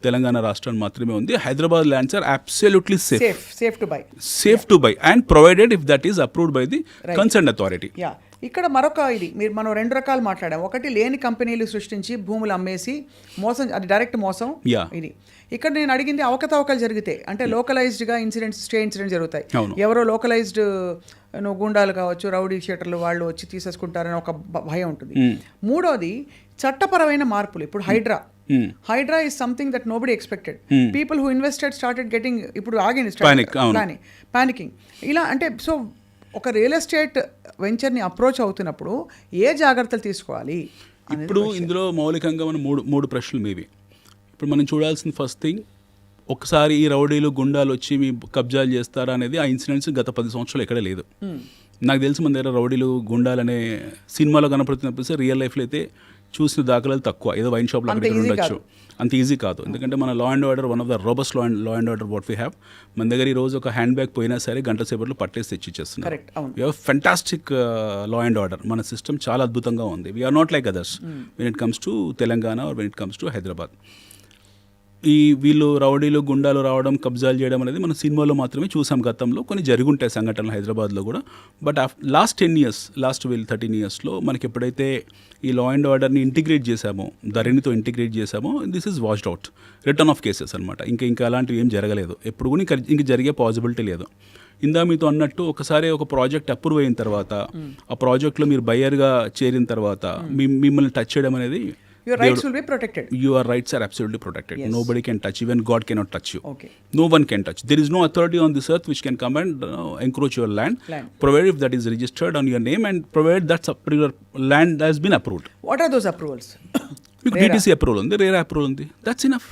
తెలంగాణ రాష్ట్రాన్ని మాత్రమే ఉంది. Hyderabad lands are absolutely safe to buy and provided if that is approved by the concerned authority. ఇక్కడ మరొక మనం 2 రకాలు మాట్లాడాం. ఒకటి లేని కంపెనీలు సృష్టించి భూములు అమ్మేసి మోసం, అది డైరెక్ట్ మోసం. ఇది ఇక్కడ నేను అడిగింది అవకతవకలు జరిగితే, అంటే లోకలైజ్డ్గా స్టే ఇన్సిడెంట్స్ జరుగుతాయి, ఎవరో లోకలైజ్డ్ గుండాలు కావచ్చు, రౌడీ షీటర్లు వాళ్ళు వచ్చి తీసేసుకుంటారని ఒక భయం ఉంటుంది. మూడోది చట్టపరమైన మార్పులు. ఇప్పుడు HYDRAA is something that nobody expected. People who invested started getting, ఇప్పుడు ఆగింది పానికింగ్. ఇలా అంటే సో ఒక రియల్ ఎస్టేట్ వెంచర్ని అప్రోచ్ అవుతున్నప్పుడు ఏ జాగ్రత్తలు తీసుకోవాలి? ఇప్పుడు ఇందులో మౌలికంగా మనం మూడు ప్రశ్నలు మీవి. ఇప్పుడు మనం చూడాల్సిన ఫస్ట్ థింగ్, ఒకసారి ఈ రౌడీలు గుండాలు వచ్చి మీ కబ్జాలు చేస్తారా అనేది ఆ ఇన్సిడెంట్స్ గత 10 సంవత్సరాలు ఎక్కడ లేదు. నాకు తెలిసి మన దగ్గర రౌడీలు గుండాలనే సినిమాలో కనపడుతున్నప్పుడు రియల్ లైఫ్లో అయితే చూసిన దాఖలాలు తక్కువ. ఏదో వైన్ షాప్లో అక్కడికి ఉండొచ్చు, అంత ఈజీ కాదు. ఎందుకంటే మన లా and order one of the robust law and order what we have. మన దగ్గర ఈ రోజు ఒక హ్యాండ్ బ్యాగ్ పోయినా సరే గంట సేపట్లో పట్టేసి తెచ్చిచ్చేస్తున్నారు. We have fantastic law and order. మన సిస్టమ్ చాలా అద్భుతంగా ఉంది. We're not like others when it comes to Telangana or when it comes to Hyderabad. వీళ్ళు రౌడీలు గుండాలు రావడం, కబ్జాలు చేయడం అనేది మన సినిమాలో మాత్రమే చూసాం. గతంలో కొన్ని జరుగుంటాయి సంఘటనలు హైదరాబాద్లో కూడా. బట్ లాస్ట్ 13 yearsలో మనకి ఎప్పుడైతే ఈ లా అండ్ ఆర్డర్ని ఇంటిగ్రేట్ చేశామో, ధరణితో ఇంటిగ్రేట్ చేశామో, this is watched out, return of cases అనమాట. ఇంకా అలాంటివి ఏం జరగలేదు, ఎప్పుడు కూడా ఇంక జరిగే పాసిబిలిటీ లేదు. ఇందా మీతో అన్నట్టు ఒకసారి ఒక ప్రాజెక్ట్ అప్రూవ్ అయిన తర్వాత, ఆ ప్రాజెక్ట్లో మీరు బయ్యర్గా చేరిన తర్వాత మిమ్మల్ని టచ్ చేయడం అనేది, your rights will be protected. Your rights are absolutely protected. Yes. Nobody can touch, even God cannot touch you. Okay. No one can touch. There is no authority on this earth which can come and encroach your land, provided if that is registered on your name and provided that particular land has been approved. What are those approvals? DTC approval undi, RERA approval undi. That's enough.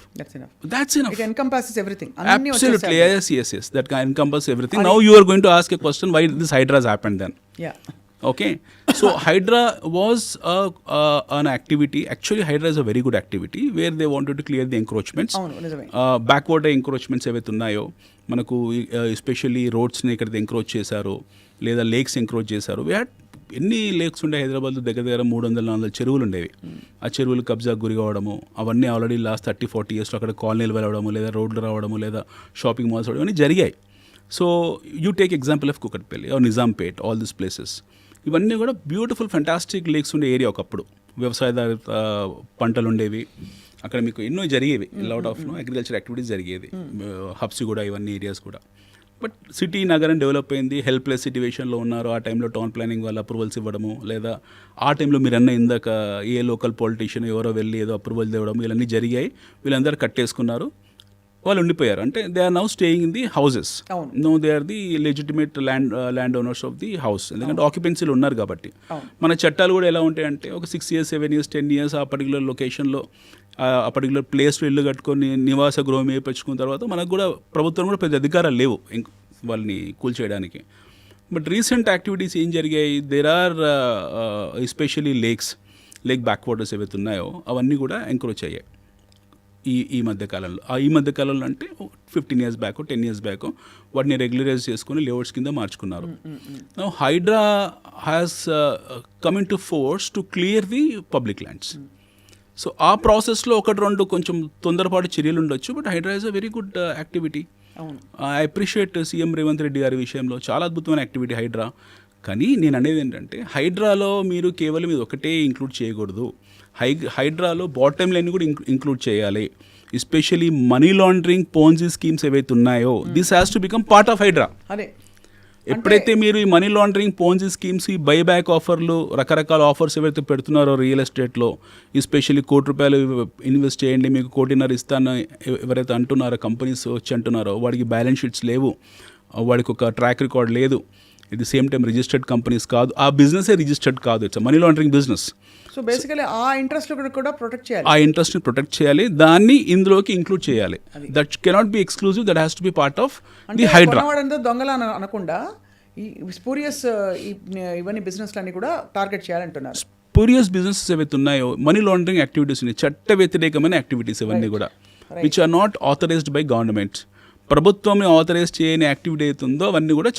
It encompasses everything. Absolutely. Yes. That can encompass everything. Now you are going to ask a question, why this Hydra has happened then? Yeah. Okay, so Hydra was an activity. Actually, Hydra is a very good activity where they wanted to clear the encroachments. Backward encroachments ఏవైతే ఉన్నాయో మనకు, especially రోడ్స్ని ఇక్కడ encroach చేశారు, లేదా lakes encroach చేశారు. We had ఎన్ని lakes ఉండే హైదరాబాద్లో, దగ్గర 300-400 చెరువులు ఉండేవి. ఆ చెరువులు కబ్జాకు గురి కావడము, అవన్నీ ఆల్రెడీ లాస్ట్ 30-40 yearsలో అక్కడ కాలనీలు వెళ్ళడము, లేదా రోడ్లు రావడము, లేదా షాపింగ్ మాల్స్ అవన్నీ జరిగాయి. So you take example of Kukatpally or Nizampet, all this places, ఇవన్నీ కూడా బ్యూటిఫుల్ ఫెంటాస్టిక్ లేక్స్ ఉండే ఏరియా. ఒకప్పుడు వ్యవసాయదారిత పంటలు ఉండేవి అక్కడ, మీకు ఎన్నో జరిగేవి, లాట్ ఆఫ్ అగ్రికల్చర్ యాక్టివిటీస్ జరిగేది, హబ్స్ కూడా, ఇవన్నీ ఏరియాస్ కూడా. బట్ సిటీ నగరం డెవలప్ అయింది, హెల్ప్లెస్ సిట్యువేషన్లో ఉన్నారు. ఆ టైంలో టౌన్ ప్లానింగ్ వాళ్ళు అప్రూవల్స్ ఇవ్వడము, లేదా ఆ టైంలో మీరు ఇందాక ఏ లోకల్ పొలిటీషియన్ ఎవరో వెళ్ళి ఏదో అప్రూవల్ తేవడం, ఇవన్నీ జరిగాయి. వీళ్ళందరూ కట్టేసుకున్నారు. వాళ్ళు ఉండిపోయారు. అంటే they are now staying in the houses. అవును. No they are the legitimate land owners of the house. ఎందుకంటే ఆక్యుపెన్సీలు ఉన్నారు కాబట్టి. అవును. మన చట్టాలు కూడా ఎలా ఉంటాయంటే ఒక 6 years 7 years 10 years ఆ పర్టికులర్ లొకేషన్లో ఆ పర్టికులర్ ప్లేస్లో ఇల్లు కట్టుకొని నివాస గృహం వేయించుకున్న తర్వాత మనకు కూడా ప్రభుత్వం కూడా పెద్ద అధికారాలు లేవు వాళ్ళని కూల్చేయడానికి. బట్ రీసెంట్ యాక్టివిటీస్ ఏం జరిగాయి, there are especially lake back waters ఏవైతే ఉన్నాయో అవన్నీ కూడా ఎంక్రోచ్ అయ్యాయి ఈ మధ్యకాలంలో. ఈ మధ్యకాలంలో అంటే 15 years బ్యాక్ 10 years బ్యాక్ వాటిని రెగ్యులరైజ్ చేసుకొని లేఅవుట్స్ కింద మార్చుకున్నారు. HYDRAA has coming to force to clear the public lands. So ఆ ప్రాసెస్లో 1-2 కొంచెం తొందరపాటు చర్యలు ఉండొచ్చు. But HYDRAA is a very good activity. I appreciate CM Revanth Reddy గారి విషయంలో చాలా అద్భుతమైన యాక్టివిటీ హైడ్రా. కానీ నేను అనేది ఏంటంటే హైడ్రాలో మీరు కేవలం ఇది ఒకటే ఇంక్లూడ్ చేయకూడదు. హైడ్రాలో బాటమ్ లైన్ కూడా ఇంక్లూడ్ చేయాలి. Especially money laundering Ponzi schemes ఏవైతే ఉన్నాయో this has to become part of HYDRAA. అదే ఎప్పుడైతే మీరు ఈ మనీ లాండరింగ్ పోన్జీ స్కీమ్స్, ఈ బైబ్యాక్ ఆఫర్లు, రకరకాల ఆఫర్స్ ఏవైతే పెడుతున్నారో రియల్ ఎస్టేట్లో, ఎస్పెషల్లీ ₹1,00,00,000 ఇన్వెస్ట్ చేయండి మీకు 1,50,00,000 ఇస్తాను ఎవరైతే అంటున్నారో కంపెనీస్ వచ్చి అంటున్నారో వాడికి బ్యాలెన్స్ షీట్స్ లేవు, వాడికి ఒక ట్రాక్ రికార్డ్ లేదు, ఇది సేమ్ టైం రిజిస్టర్డ్ కంపెనీస్ కాదు, ఆ బిజినెసే రిజిస్టర్డ్ కాదు, it's money laundering business. So basically ఆ ఇంట్రెస్ట్ కూడా ప్రొటెక్ట్ చేయాలి. ఆ ఇంట్రెస్ట్ని ప్రొటెక్ట్ చేయాలి, దాన్ని ఇందులోకి ఇంక్లూడ్ చేయాలి. That cannot be exclusive, that has to be part of the HYDRAA. దొంగల అనకుండా ఈ స్పూరియస్ ఇవన్నీ బిజినెస్లన్నీ కూడా టార్గెట్ చేయాలంటున్నారు. స్పూరియస్ బిజినెసెస్ ఏవైతే ఉన్నాయో, మనీ లాండరింగ్ యాక్టివిటీస్ ఉన్నాయి, చట్ట వ్యతిరేకమైన యాక్టివిటీస్ ఇవన్నీ కూడా, which are not authorised by government. ప్రభుత్వం ఆథరైజ్ చేయని యాక్టివిటీ అవుతుందో అవన్నీ కూడా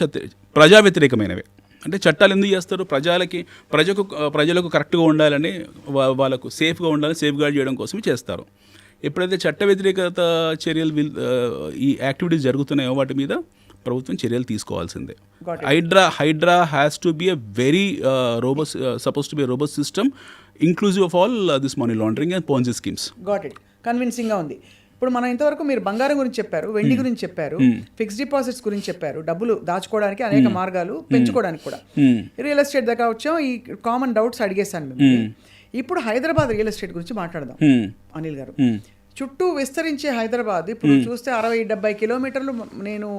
ప్రజా వ్యతిరేకమైనవి. అంటే చట్టాలు ఎందుకు చేస్తారు, ప్రజలకు కరెక్ట్గా ఉండాలని, వాళ్ళకు సేఫ్గా ఉండాలని సేఫ్ గార్డ్ చేయడం కోసమే చేస్తారు. ఎప్పుడైతే చట్ట వ్యతిరేకత చర్యలు ఈ యాక్టివిటీస్ జరుగుతున్నాయో వాటి మీద ప్రభుత్వం చర్యలు తీసుకోవాల్సిందే. Hydraa has to be a very robust, suppose to be robust system inclusive of all this money laundering and Ponzi schemes. Got it, కన్విన్సింగ్గా ఉంది. ఇప్పుడు మనం ఇంతవరకు మీరు బంగారం గురించి చెప్పారు, వెండి గురించి చెప్పారు, ఫిక్స్డ్ డిపాజిట్స్ గురించి చెప్పారు, డబ్బులు దాచుకోవడానికి అనేక మార్గాలు, పెంచుకోవడానికి కూడా. రియల్ ఎస్టేట్ దగ్గర వచ్చాం, ఈ కామన్ డౌట్స్ అడిగేశాను మిమ్మల్ని. ఇప్పుడు హైదరాబాద్ రియల్ ఎస్టేట్ గురించి మాట్లాడదాం అనిల్ గారు. చుట్టూ విస్తరించే హైదరాబాద్ ఇప్పుడు చూస్తే 60-70 కిలోమీటర్లు నేను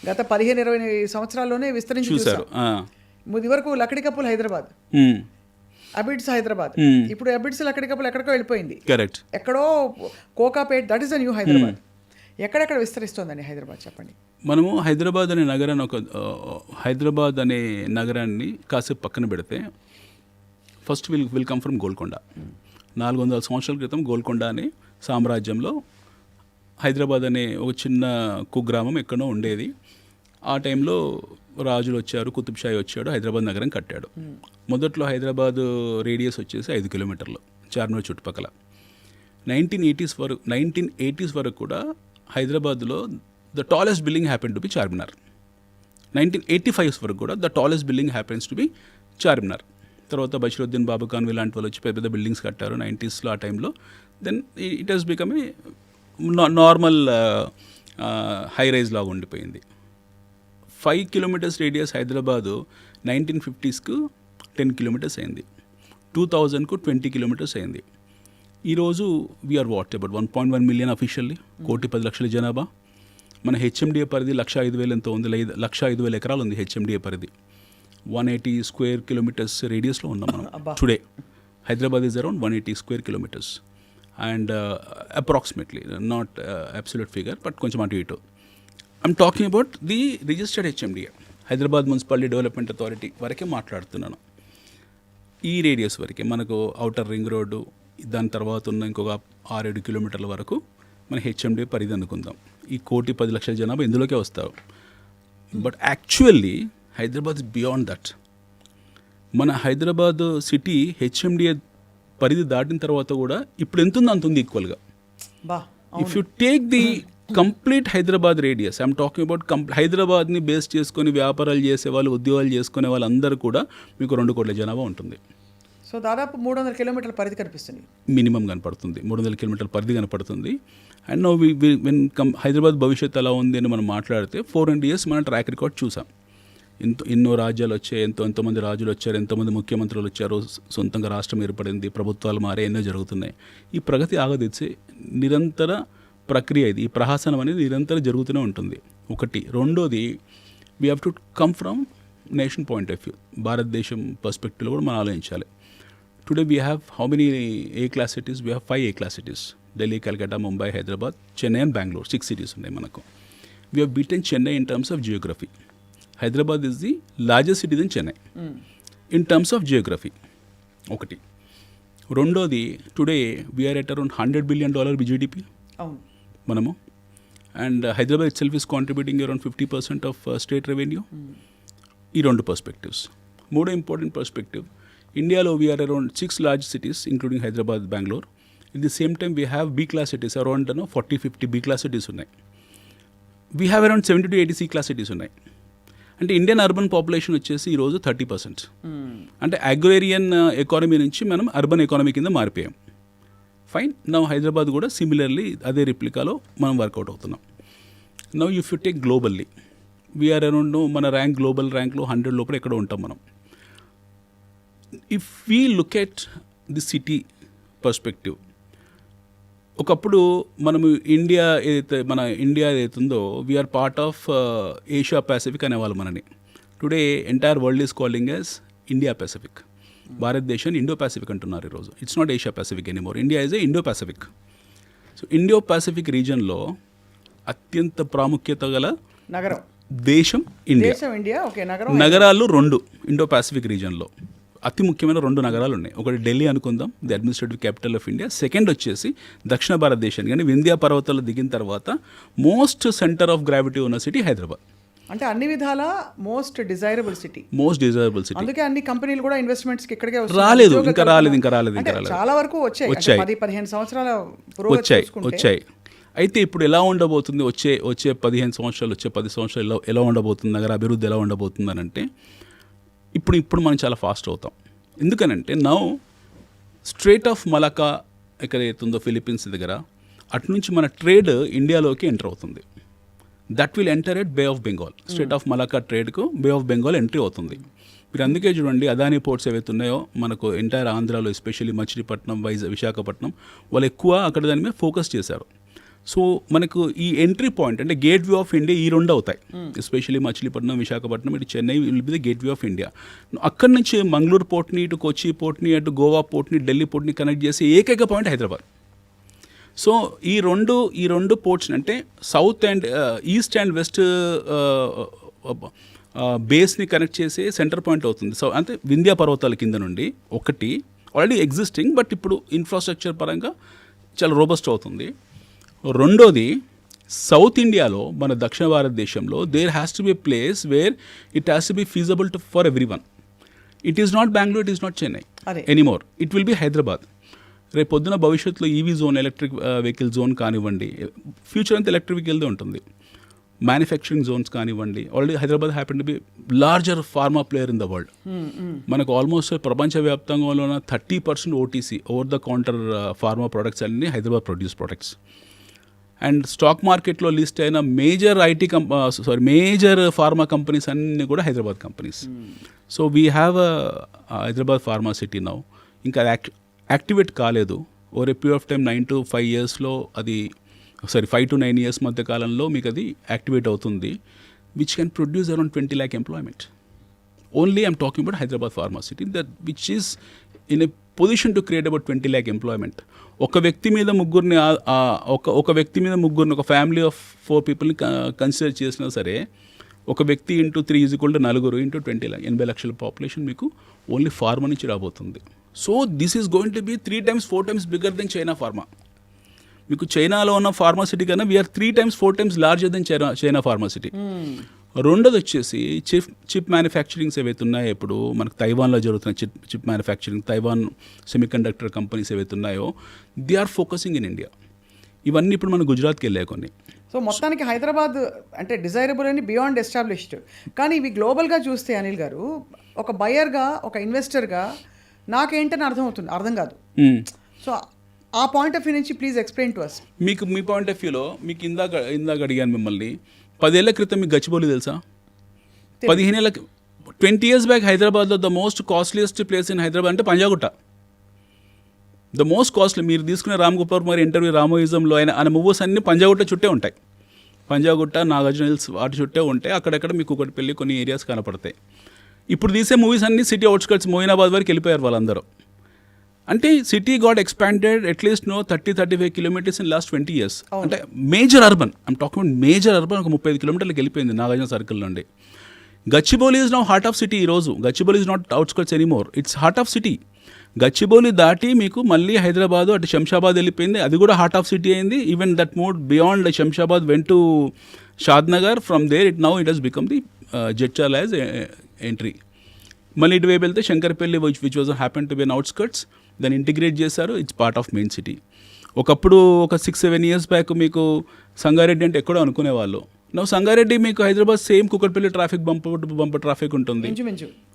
గత 15-20 సంవత్సరాల్లోనే విస్తరించి చూసాను. ఇది వరకు లకడికప్పులు హైదరాబాద్, అబిడ్స్ హైదరాబాద్, ఇప్పుడు అబిడ్స్ లకడికప్పులు ఎక్కడికో వెళ్ళిపోయింది. కరెక్ట్. ఎక్కడో Kokapet, that is the new Hyderabad. ఎక్కడెక్కడ విస్తరిస్తోందండి హైదరాబాద్, చెప్పండి. మనము హైదరాబాద్ అనే నగరాన్ని కాసేపు పక్కన పెడితే first will come from Golconda. 400 సంవత్సరాల క్రితం గోల్కొండ అనే సామ్రాజ్యంలో హైదరాబాద్ అనే ఒక చిన్న కుగ్రామం ఎక్కడో ఉండేది. ఆ టైంలో రాజులు వచ్చారు, కుతుబ్షాహి వచ్చాడు, హైదరాబాద్ నగరం కట్టాడు. మొదట్లో హైదరాబాద్ రేడియస్ వచ్చేసి 5 kilometers చార్మినార్ చుట్టుపక్కల. 1980s వరకు కూడా హైదరాబాద్లో the tallest building happen to B Charminar. 1985 వరకు కూడా the tallest building happens to be Charminar. తర్వాత బషీరుద్దీన్ బాబుఖాన్ ఇలాంటి వాళ్ళు వచ్చి పెద్ద బిల్డింగ్స్ కట్టారు 90s ఆ టైంలో. Then it has become a normal high rise లాగా ఉండిపోయింది. 5 kilometers radius Hyderabad 1950s 10 kilometers అయింది, 2000 20 kilometers అయింది. ఈరోజు వీఆర్ అబౌట్ 1.1 million అఫీషియల్లీ, 1,10,00,000 జనాభా. మన హెచ్ఎండిఏ పరిధి 1,05,000 ఎంతో ఉంది, 1,05,000 ఎకరాలు ఉంది హెచ్ఎండిఏ పరిధి. 180 square kilometers రేడియస్లో ఉన్నాం మనం today. Hyderabad is around 180 square kilometers and approximately, not absolute figure but కొంచెం అటు ఇటు. I'm talking about the registered HMDA, Hyderabad municipality development authority వరకే మాట్లాడుతున్నాను. ఈ రేడియస్ వరకే మనకు ఔటర్ రింగ్ రోడ్డు, దాని తర్వాత ఉన్న ఇంకొక 6-7 kilometers వరకు మన హెచ్ఎండిఏ పరిధి అనుకుందాం. ఈ 1,10,00,000 జనాభా ఇందులోకే వస్తారు. But actually Hyderabad is beyond that. మన హైదరాబాద్ సిటీ హెచ్ఎండిఏ పరిధి దాటిన తర్వాత కూడా ఇప్పుడు ఎంత ఉందో అంత ఉంది ఈక్వల్గా. If you take the complete Hyderabad radius, I'm talking about హైదరాబాద్ని బేస్ చేసుకొని వ్యాపారాలు చేసేవాళ్ళు, ఉద్యోగాలు చేసుకునే వాళ్ళందరూ కూడా మీకు 2 కోట్ల జనాభా ఉంటుంది. సో దాదాపు 300 kilometers పరిధి కనిపిస్తుంది, మినిమం కనపడుతుంది, 300 kilometers పరిధి కనపడుతుంది. అండ్ నో వెన్ హైదరాబాద్ భవిష్యత్తు ఎలా ఉంది అని మనం మాట్లాడితే 400 years మన ట్రాక్ రికార్డ్ చూసాం. ఎన్నో రాజ్యాలు వచ్చాయి, ఎంతోమంది రాజులు వచ్చారు, ఎంతోమంది ముఖ్యమంత్రులు వచ్చారు, సొంతంగా రాష్ట్రం ఏర్పడింది, ప్రభుత్వాలు మారే, ఎన్నో జరుగుతున్నాయి. ఈ ప్రగతి ఆగదిచ్చే నిరంతర ప్రక్రియ ఇది. ఈ ప్రహాసనం అనేది నిరంతరం జరుగుతూనే ఉంటుంది. ఒకటి. రెండోది, we have to come from nation point of view. భారతదేశం పర్స్పెక్టివ్లో కూడా మనం ఆలోచించాలి. Today we have how many A class cities? We have 5 A class cities. Delhi, Calcutta, Mumbai, Hyderabad, Chennai and Bengaluru. 6 cities ఉన్నాయి మనకు. We have beaten Chennai in terms of geography. Hyderabad is the largest city then Chennai in terms of geography. ఒకటి. రెండోది, today we're at around $100 billion GDP మనము. And Hyderabad itself is contributing around 50% of state revenue. ఈ రెండు perspectives. మూడో important perspective, ఇండియాలో we're around 6 large cities including Hyderabad, Bengaluru. It the same time we have B class cities around 40-50 B class cities ఉన్నాయి. We have around 70-80 C class cities ఉన్నాయి. అంటే Indian urban population వచ్చేసి ఈరోజు 30%. అంటే అగ్రేరియన్ ఎకానమీ నుంచి మనం urban economy కింద మారిపోయాం. Fine. Now Hyderabad కూడా సిమిలర్లీ అదే రిప్లికాలో మనం వర్కౌట్ అవుతున్నాం. Now if you take globally, we're around మన ర్యాంక్, గ్లోబల్ ర్యాంక్లో 100 లోపల ఎక్కడో ఉంటాం మనం. If we look at the city perspective, ఒకప్పుడు మనము ఇండియా ఏదైతే ఉందో, we're part of Asia Pacific అనేవాళ్ళు మనని. Today entire world is calling as India Pacific. భారతదేశాన్ని ఇండో పసిఫిక్ అంటున్నారు ఈరోజు. It's not Asia Pacific anymore. India is a Indo Pacific. So Indo Pacific రీజన్లో అత్యంత ప్రాముఖ్యత గల నగరం దేశం ఇండియా. నగరాలు 2 ఇండో పసిఫిక్ రీజన్లో అతి ముఖ్యమైన 2 నగరాలు ఉన్నాయి. ఒకటి ఢిల్లీ అనుకుందాం, the administrative capital of India. Second వచ్చేసి దక్షిణ భారతదేశాన్ని కానీ వింధ్యా పర్వతాలు దిగిన తర్వాత మోస్ట్ సెంటర్ ఆఫ్ గ్రావిటీ ఉన్న సిటీ హైదరాబాద్. అంటే అన్ని విధాల మోస్ట్ డిజైరబుల్ సిటీ. అందుకే అన్ని కంపెనీలు కూడా ఇన్వెస్ట్మెంట్స్ కి ఇక్కడికే రాలేదు. చాలా వరకు వచ్చాయి. 10-15 సంవత్సరాల వచ్చాయి. అయితే ఇప్పుడు ఎలా ఉండబోతుంది? వచ్చే 15 సంవత్సరాలు, వచ్చే 10 సంవత్సరాలు ఎలా ఉండబోతుంది? నగర అభివృద్ధి ఎలా ఉండబోతుంది అని అంటే, ఇప్పుడు మనం చాలా ఫాస్ట్ అవుతాం. ఎందుకనంటే నౌ స్ట్రేట్ ఆఫ్ మలకా ఎక్కడైతే ఉందో ఫిలిప్పీన్స్ దగ్గర, అటు నుంచి మన ట్రేడ్ ఇండియాలోకి ఎంటర్ అవుతుంది. That will enter at Bay of Bengal. Strait of Malacca ట్రేడ్కు బే ఆఫ్ బెంగాల్ ఎంట్రీ అవుతుంది. మీరు అందుకే చూడండి, అదానీ పోర్ట్స్ ఏవైతే ఉన్నాయో మనకు ఎంటైర్ ఆంధ్రాలో, ఎస్పెషల్లీ మచిలీపట్నం, విశాఖపట్నం, వాళ్ళు ఎక్కువ అక్కడ దాని మీద ఫోకస్ చేశారు. సో మనకు ఈ ఎంట్రీ పాయింట్ అంటే గేట్ వే ఆఫ్ ఇండియా ఈ 2 అవుతాయి. ఎస్పెషల్లీ మచిలీపట్నం, విశాఖపట్నం, ఇటు Chennai will be the gateway of India. అక్కడి నుంచి మంగళూరు పోర్ట్ని, ఇటు కొచ్చి పోర్ట్ని, అటు గోవా పోర్ట్ని, ఢిల్లీ పోర్ట్ని కనెక్ట్ చేసే ఏకైక పాయింట్ హైదరాబాద్. సో ఈ రెండు పోర్ట్స్ అంటే south and east and west బేస్ని కనెక్ట్ చేసే సెంటర్ పాయింట్ అవుతుంది. సో అంటే వింధ్యా పర్వతాల కింద నుండి ఒకటి ఆల్రెడీ ఎగ్జిస్టింగ్, బట్ ఇప్పుడు ఇన్ఫ్రాస్ట్రక్చర్ పరంగా చాలా రోబస్ట్ అవుతుంది. రెండోది, సౌత్ ఇండియాలో, మన దక్షిణ భారతదేశంలో there has to be place where it has to be feasible for everyone. It is not Bengaluru, it is not Chennai anymore. It will be Hyderabad. రేపు పొద్దున భవిష్యత్తులో EV zone, electric vehicle zone కానివ్వండి, ఫ్యూచర్ అంతా electric వెహికల్దే ఉంటుంది. Manufacturing zones కానివ్వండి. Already Hyderabad happen to be larger pharma player in the world. మనకు almost ప్రపంచవ్యాప్తంగా ఉన్న 30% OTC, over the counter pharma products అన్ని Hyderabad produce products. And stock మార్కెట్లో లిస్ట్ అయిన మేజర్ మేజర్ ఫార్మా కంపెనీస్ అన్నీ కూడా Hyderabad companies. So we have Hyderabad pharma city now. ఇంకా అది యాక్టివేట్ కాలేదు. Over a period of time 9 to 5 yearsలో అది 5 to 9 years మధ్య కాలంలో మీకు అది యాక్టివేట్ అవుతుంది, which can produce around 20 lakh employment. Only I'm talking about Hyderabad pharma city, that which is in a position to create about 20 lakh employment. ఒక వ్యక్తి మీద ముగ్గురిని, ఒక ఫ్యామిలీ ఆఫ్ 4 peopleని కన్సిడర్ చేసినా సరే, ఒక వ్యక్తి ఇంటూ 3 = 4 ఇంటూ 20 lakh, 80 లక్షల పాపులేషన్ మీకు ఓన్లీ ఫార్మా నుంచి రాబోతుంది. So this is going to be 3 times 4 times bigger then China pharma. మీకు చైనాలో ఉన్న ఫార్మాసిటీ కన్నా we're 3 times 4 times larger then China pharma city. రెండోది వచ్చేసి చిప్ మ్యానుఫ్యాక్చరింగ్స్ ఏవైతే ఉన్నాయో, ఇప్పుడు మనకు తైవాన్లో జరుగుతున్న chip manufacturing, Taiwan semiconductor companies ఏవైతే ఉన్నాయో, they are focusing in India. ఇవన్నీ ఇప్పుడు మనం గుజరాత్కి వెళ్ళాయి కొన్ని. సో మొత్తానికి హైదరాబాద్ అంటే డిజైరబుల్ అని బియాండ్ ఎస్టాబ్లిష్డ్. కానీ ఇవి గ్లోబల్గా చూస్తే అనిల్ గారు, ఒక బయర్గా, ఒక ఇన్వెస్టర్గా నాకేంటని అర్థం కాదు. సో ఆ పాయింట్ ఆఫ్ వ్యూ నుంచి ప్లీజ్ ఎక్స్ప్లెయిన్ టు అస్. మీకు మీ పాయింట్ ఆఫ్ వ్యూలో, మీకు ఇందాక అడిగాను మిమ్మల్ని, 10 ఏళ్ల క్రితం మీకు గచ్చిబౌలి తెలుసా? 20 years బ్యాక్ హైదరాబాద్లో the most costliest place in Hyderabad అంటే పంజాగుట్ట. The most costly. మీరు తీసుకునే రామ్ గోపాల్ వర్మ ఇంటర్వ్యూ రామోయిజంలో ఆయన మూవీస్ అన్ని పంజాగుట్ట చుట్టే ఉంటాయి. పంజాగుట్ట, నాగార్జున హిల్స్ వాటి చుట్టే ఉంటాయి. అక్కడెక్కడ మీకు ఒకటి పెళ్ళి కొన్ని ఏరియాస్ కనపడతాయి. ఇప్పుడు తీసే మూవీస్ అన్ని సిటీ అవుట్స్కట్స్ మోయినాబాద్ వరకు వెళ్ళిపోయారు వాళ్ళందరూ. అంటే city got expanded at least 30-35 kilometres in last 20 years. అంటే major urban, I'm talking about major urban ఒక 35 కిలోమీటర్లకు వెళ్ళిపోయింది నాగార్జున సర్కిల్ నుండి. Gachibowli is now heart of city. ఈరోజు Gachibowli is not outskirts anymore, it's heart of city. Gachibowli దాటి మీకు మళ్ళీ హైదరాబాద్ అటు శంషాబాద్ వెళ్ళిపోయింది, అది కూడా హార్ట్ ఆఫ్ సిటీ అయింది. Even that moved beyond Shamshabad went to Shadnagar. From there it has become the Jadcherla as entry. మళ్ళీ ఇటువైపు వెళ్తే Shankarpally which was happen to be an outskirts, దాన్ని ఇంటిగ్రేట్ చేశారు. It's part of main city. ఒకప్పుడు ఒక 6-7 years బ్యాక్ మీకు సంగారెడ్డి అంటే ఎక్కడో అనుకునేవాళ్ళు. నవ్వు సంగారెడ్డి మీకు Hyderabad same Kukatpally traffic bumper traffic ఉంటుంది,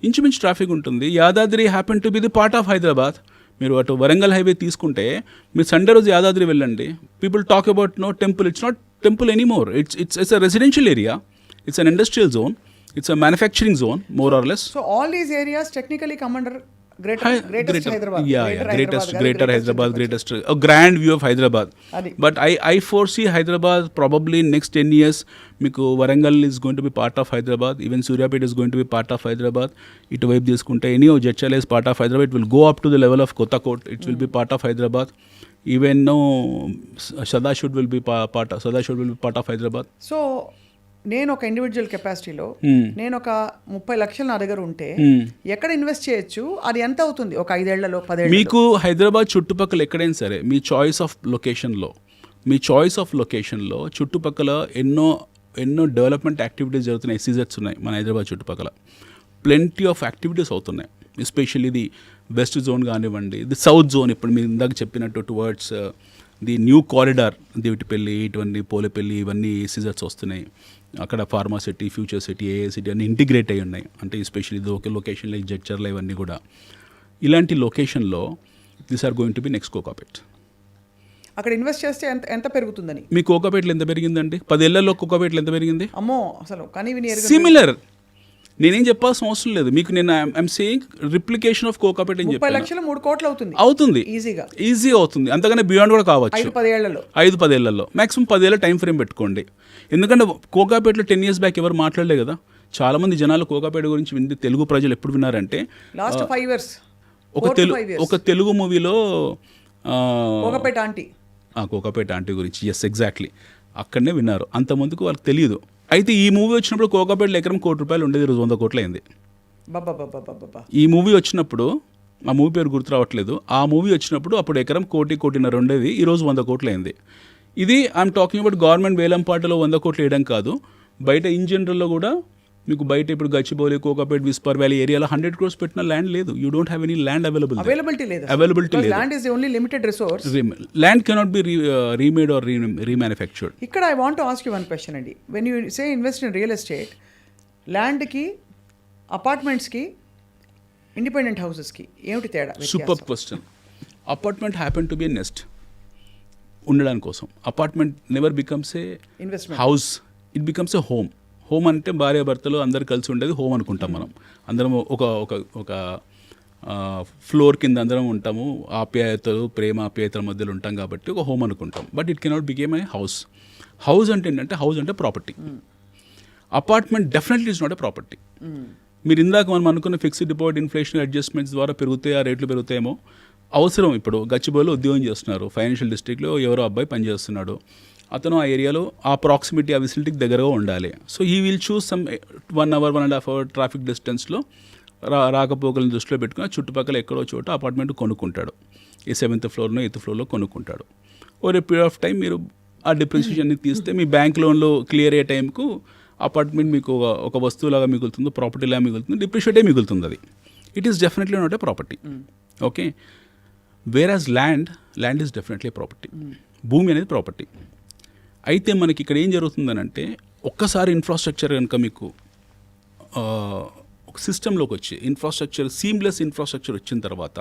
ఇంచుమించు ట్రాఫిక్ ఉంటుంది. Yadadri happen to be the part of Hyderabad. మీరు అటు వరంగల్ హైవే తీసుకుంటే మీరు సండే రోజు యాదాద్రి వెళ్ళండి, people talk about no temple. It's not temple anymore, it's a residential area, it's an industrial zone, it's a manufacturing zone more or less. So all these areas technically come under greater Hyderabad. Greater Hyderabad, greatest, a grand view of Hyderabad. But I foresee Hyderabad probably in next 10 years మీకు Warangal is going to be part of Hyderabad, even Suryapet is going to be part of Hyderabad. ఇటువైపు తీసుకుంటే any of Jadcherla is part of Hyderabad. It will go up to the level of Kothakot, it will be part of Hyderabad. Even now Sadashud will be part of Hyderabad. So నేను ఒక individual కెపాసిటీలో నేను ఒక 30 లక్షలు నా దగ్గర ఉంటే ఎక్కడ invest చేయొచ్చు, అది ఎంత అవుతుంది ఒక 5 ఏళ్లలో 10 ఏళ్లలో? మీకు హైదరాబాద్ చుట్టుపక్కల ఎక్కడైనా సరే మీ చాయిస్ ఆఫ్ లొకేషన్లో చుట్టుపక్కల ఎన్నో డెవలప్మెంట్ యాక్టివిటీస్ జరుగుతున్నాయి. ఎస్సీజెడ్స్ ఉన్నాయి మన హైదరాబాద్ చుట్టుపక్కల, ప్లెంటీ ఆఫ్ యాక్టివిటీస్ అవుతున్నాయి. ఎస్పెషల్లీ ది వెస్ట్ జోన్ కానివ్వండి, ది సౌత్ జోన్, ఇప్పుడు మీరు ఇందాక చెప్పినట్టు towards the new corridor, Divitipalli, ఇటువంటి పోలేపల్లి, ఇవన్నీ ఎస్సీజెడ్స్ వస్తున్నాయి. అక్కడ ఫార్మా సిటీ, ఫ్యూచర్ సిటీ, ఏఏ సిటీ అన్నీ ఇంటిగ్రేట్ అయ్యి ఉన్నాయి. అంటే ఎస్పెషల్లీ ఇది ఒక లొకేషన్ లైక్ జడ్చర్ల, ఇవన్నీ కూడా ఇలాంటి లొకేషన్లో this are going to be next Kokapet. అక్కడ ఇన్వెస్ట్ చేస్తే ఎంత పెరుగుతుందని? మీ కోకాపేట్లో ఎంత పెరిగిందండి? 10 ఏళ్లలో కోకాపేట్లో ఎంత పెరిగింది? అమ్మో, అసలు కానీ సిమిలర్. నేనేం చెప్పాల్సిన అవసరం లేదు మీకు. నేను I'm saying replication of Kokapet అని చెప్పాను. 30 లక్షలు 3 కోట్లు అవుతుంది ఈజీ అవుతుంది. అంతకన్నా బియాండ్ కూడా కావచ్చు. 5-10 ఏళ్లలో మ్యాక్సిమం 10 ఏళ్ళ టైం ఫ్రేమ్ పెట్టుకోండి. ఎందుకంటే కోకాపేటలో 10 years బ్యాక్ ఎవరు మాట్లాడలే కదా. చాలా మంది జనాలు కోకాపేట గురించి వింది. తెలుగు ప్రజలు ఎప్పుడు విన్నారంటే లాస్ట్ 5 years ఒక తెలుగు మూవీలో కోకాపేట ఆంటీ గురించి, ఎస్ ఎగ్జాక్ట్లీ, అక్కడనే విన్నారు. అంత ముందుకు వాళ్ళకి తెలియదు. అయితే ఈ మూవీ వచ్చినప్పుడు కోకాపేటలో ఎకరం ₹1 ఉండేది, ఈరోజు 100 కోట్లు అయింది. ఈ మూవీ వచ్చినప్పుడు, ఆ మూవీ పేరు గుర్తు రావట్లేదు, ఆ మూవీ వచ్చినప్పుడు అప్పుడు ఎకరం 1.5 ఉండేది, ఈరోజు 100 కోట్లు అయింది. ఇది ఐఎమ్ టాకింగ్ అబౌట్ గవర్నమెంట్ వేలంపాటలో 100 కోట్లు వేయడం కాదు, బయట ఇన్ జనరల్లో కూడా. మీకు బయట ఇప్పుడు గచ్చిబౌలి, కోకాపేట్, విస్పర్ వ్యాలీ ఏరియాలో 100 crores పెట్టిన ల్యాండ్ లేదు. You don't have any land availability లేదు. Land is the only limited resource. Land cannot be remade or remanufactured. ఇక్కడ I want to ask you one question అండి. When you say invest in real estate, ల్యాండ్కి, అపార్ట్మెంట్స్కి, independent హౌసెస్కి ఏమిటి తేడా? Super question. Apartment happen to be a nest, ఉండడానికి కోసం. Apartment never becomes a house, it becomes a home. Home అంటే భార్య భర్తలు అందరు కలిసి ఉండేది హోమ్ అనుకుంటాం మనం. అందరం ఒక ఫ్లోర్ కింద అందరం ఉంటాము, ఆప్యాయతలు, ప్రేమ ఆప్యాయతల మధ్యలో ఉంటాం కాబట్టి ఒక హోమ్ అనుకుంటాం. But it cannot became a house. House అంటే ఏంటంటే, హౌస్ అంటే property. Apartment definitely is not a property. మీరు ఇందాక మనం అనుకున్న ఫిక్స్డ్ డిపాజిట్ ఇన్ఫ్లేషన్ అడ్జస్ట్మెంట్స్ ద్వారా పెరుగుతాయి, ఆ రేట్లు పెరుగుతాయేమో అవసరం. ఇప్పుడు గచ్చిబౌలిలో ఉద్యోగం చేస్తున్నారు, ఫైనాన్షియల్ డిస్ట్రిక్ట్లో ఎవరో అబ్బాయి పనిచేస్తున్నాడు, అతను ఆ ఏరియాలో ఆ ప్రాక్సిమిటీ, ఆ విసిలిటీకి దగ్గరగా ఉండాలి. So he will choose some 1 hour 1.5 hour traffic డిస్టెన్స్లో రాకపోకలను దృష్టిలో పెట్టుకుని చుట్టుపక్కల ఎక్కడో చోట అపార్ట్మెంట్ కొనుక్కుంటాడు. ఈ 7th floorలో 8th floorలో కొనుక్కుంటాడు. Over a period of time మీరు ఆ డిప్రిసియేషన్ని తీస్తే మీ బ్యాంక్ లోన్లో క్లియర్ అయ్యే టైంకు అపార్ట్మెంట్ మీకు ఒక వస్తువులాగా మిగులుతుంది, ప్రాపర్టీలాగా మిగులుతుంది, డిప్రిషియేటే మిగులుతుంది. అది it is definitely not a property. Okay, whereas land is definitely property. భూమి అనేది ప్రాపర్టీ. అయితే మనకి ఇక్కడ ఏం జరుగుతుందనంటే, ఒక్కసారి ఇన్ఫ్రాస్ట్రక్చర్ కనుక మీకు ఒక సిస్టంలోకి వచ్చి సీమ్లెస్ ఇన్ఫ్రాస్ట్రక్చర్ వచ్చిన తర్వాత,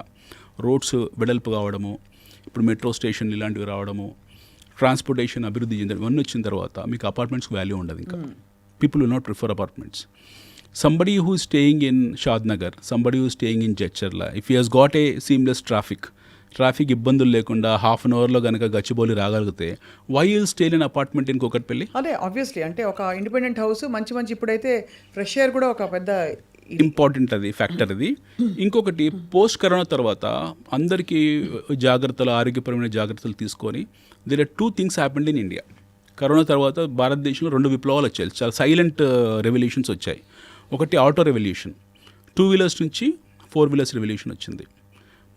రోడ్స్ వెడల్పు కావడము, ఇప్పుడు మెట్రో స్టేషన్ ఇలాంటివి రావడము, ట్రాన్స్పోర్టేషన్ అభివృద్ధి చెందడం, ఇవన్నీ వచ్చిన తర్వాత మీకు అపార్ట్మెంట్స్కి వాల్యూ ఉండదు. ఇంకా people will not prefer apartments. Somebody who is staying in Shadnagar, somebody who is staying in Jadcherla, if he has got a seamless traffic, traffic ఇబ్బందులు లేకుండా హాఫ్ అన్ అవర్లో కనుక గచ్చిబౌలి రాగలిగితే why will stay in apartment in Kukatpally? అదే obviously అంటే ఒక independent house మంచి ఇప్పుడైతే ఫ్రెష్ ఎయిర్ కూడా ఒక పెద్ద ఇంపార్టెంట్ అది ఫ్యాక్టర్ అది. ఇంకొకటి పోస్ట్ కరోనా తర్వాత అందరికీ జాగ్రత్తలు, ఆరోగ్యపరమైన జాగ్రత్తలు తీసుకొని there are 2 things happened in India. Corona తర్వాత భారతదేశంలో 2 విప్లవాలు వచ్చాయి, చాలా సైలెంట్ రెవల్యూషన్స్ వచ్చాయి. ఒకటి ఆటో రెవల్యూషన్, 2 వీలర్స్ నుంచి 4 వీలర్స్ రెవల్యూషన్ వచ్చింది.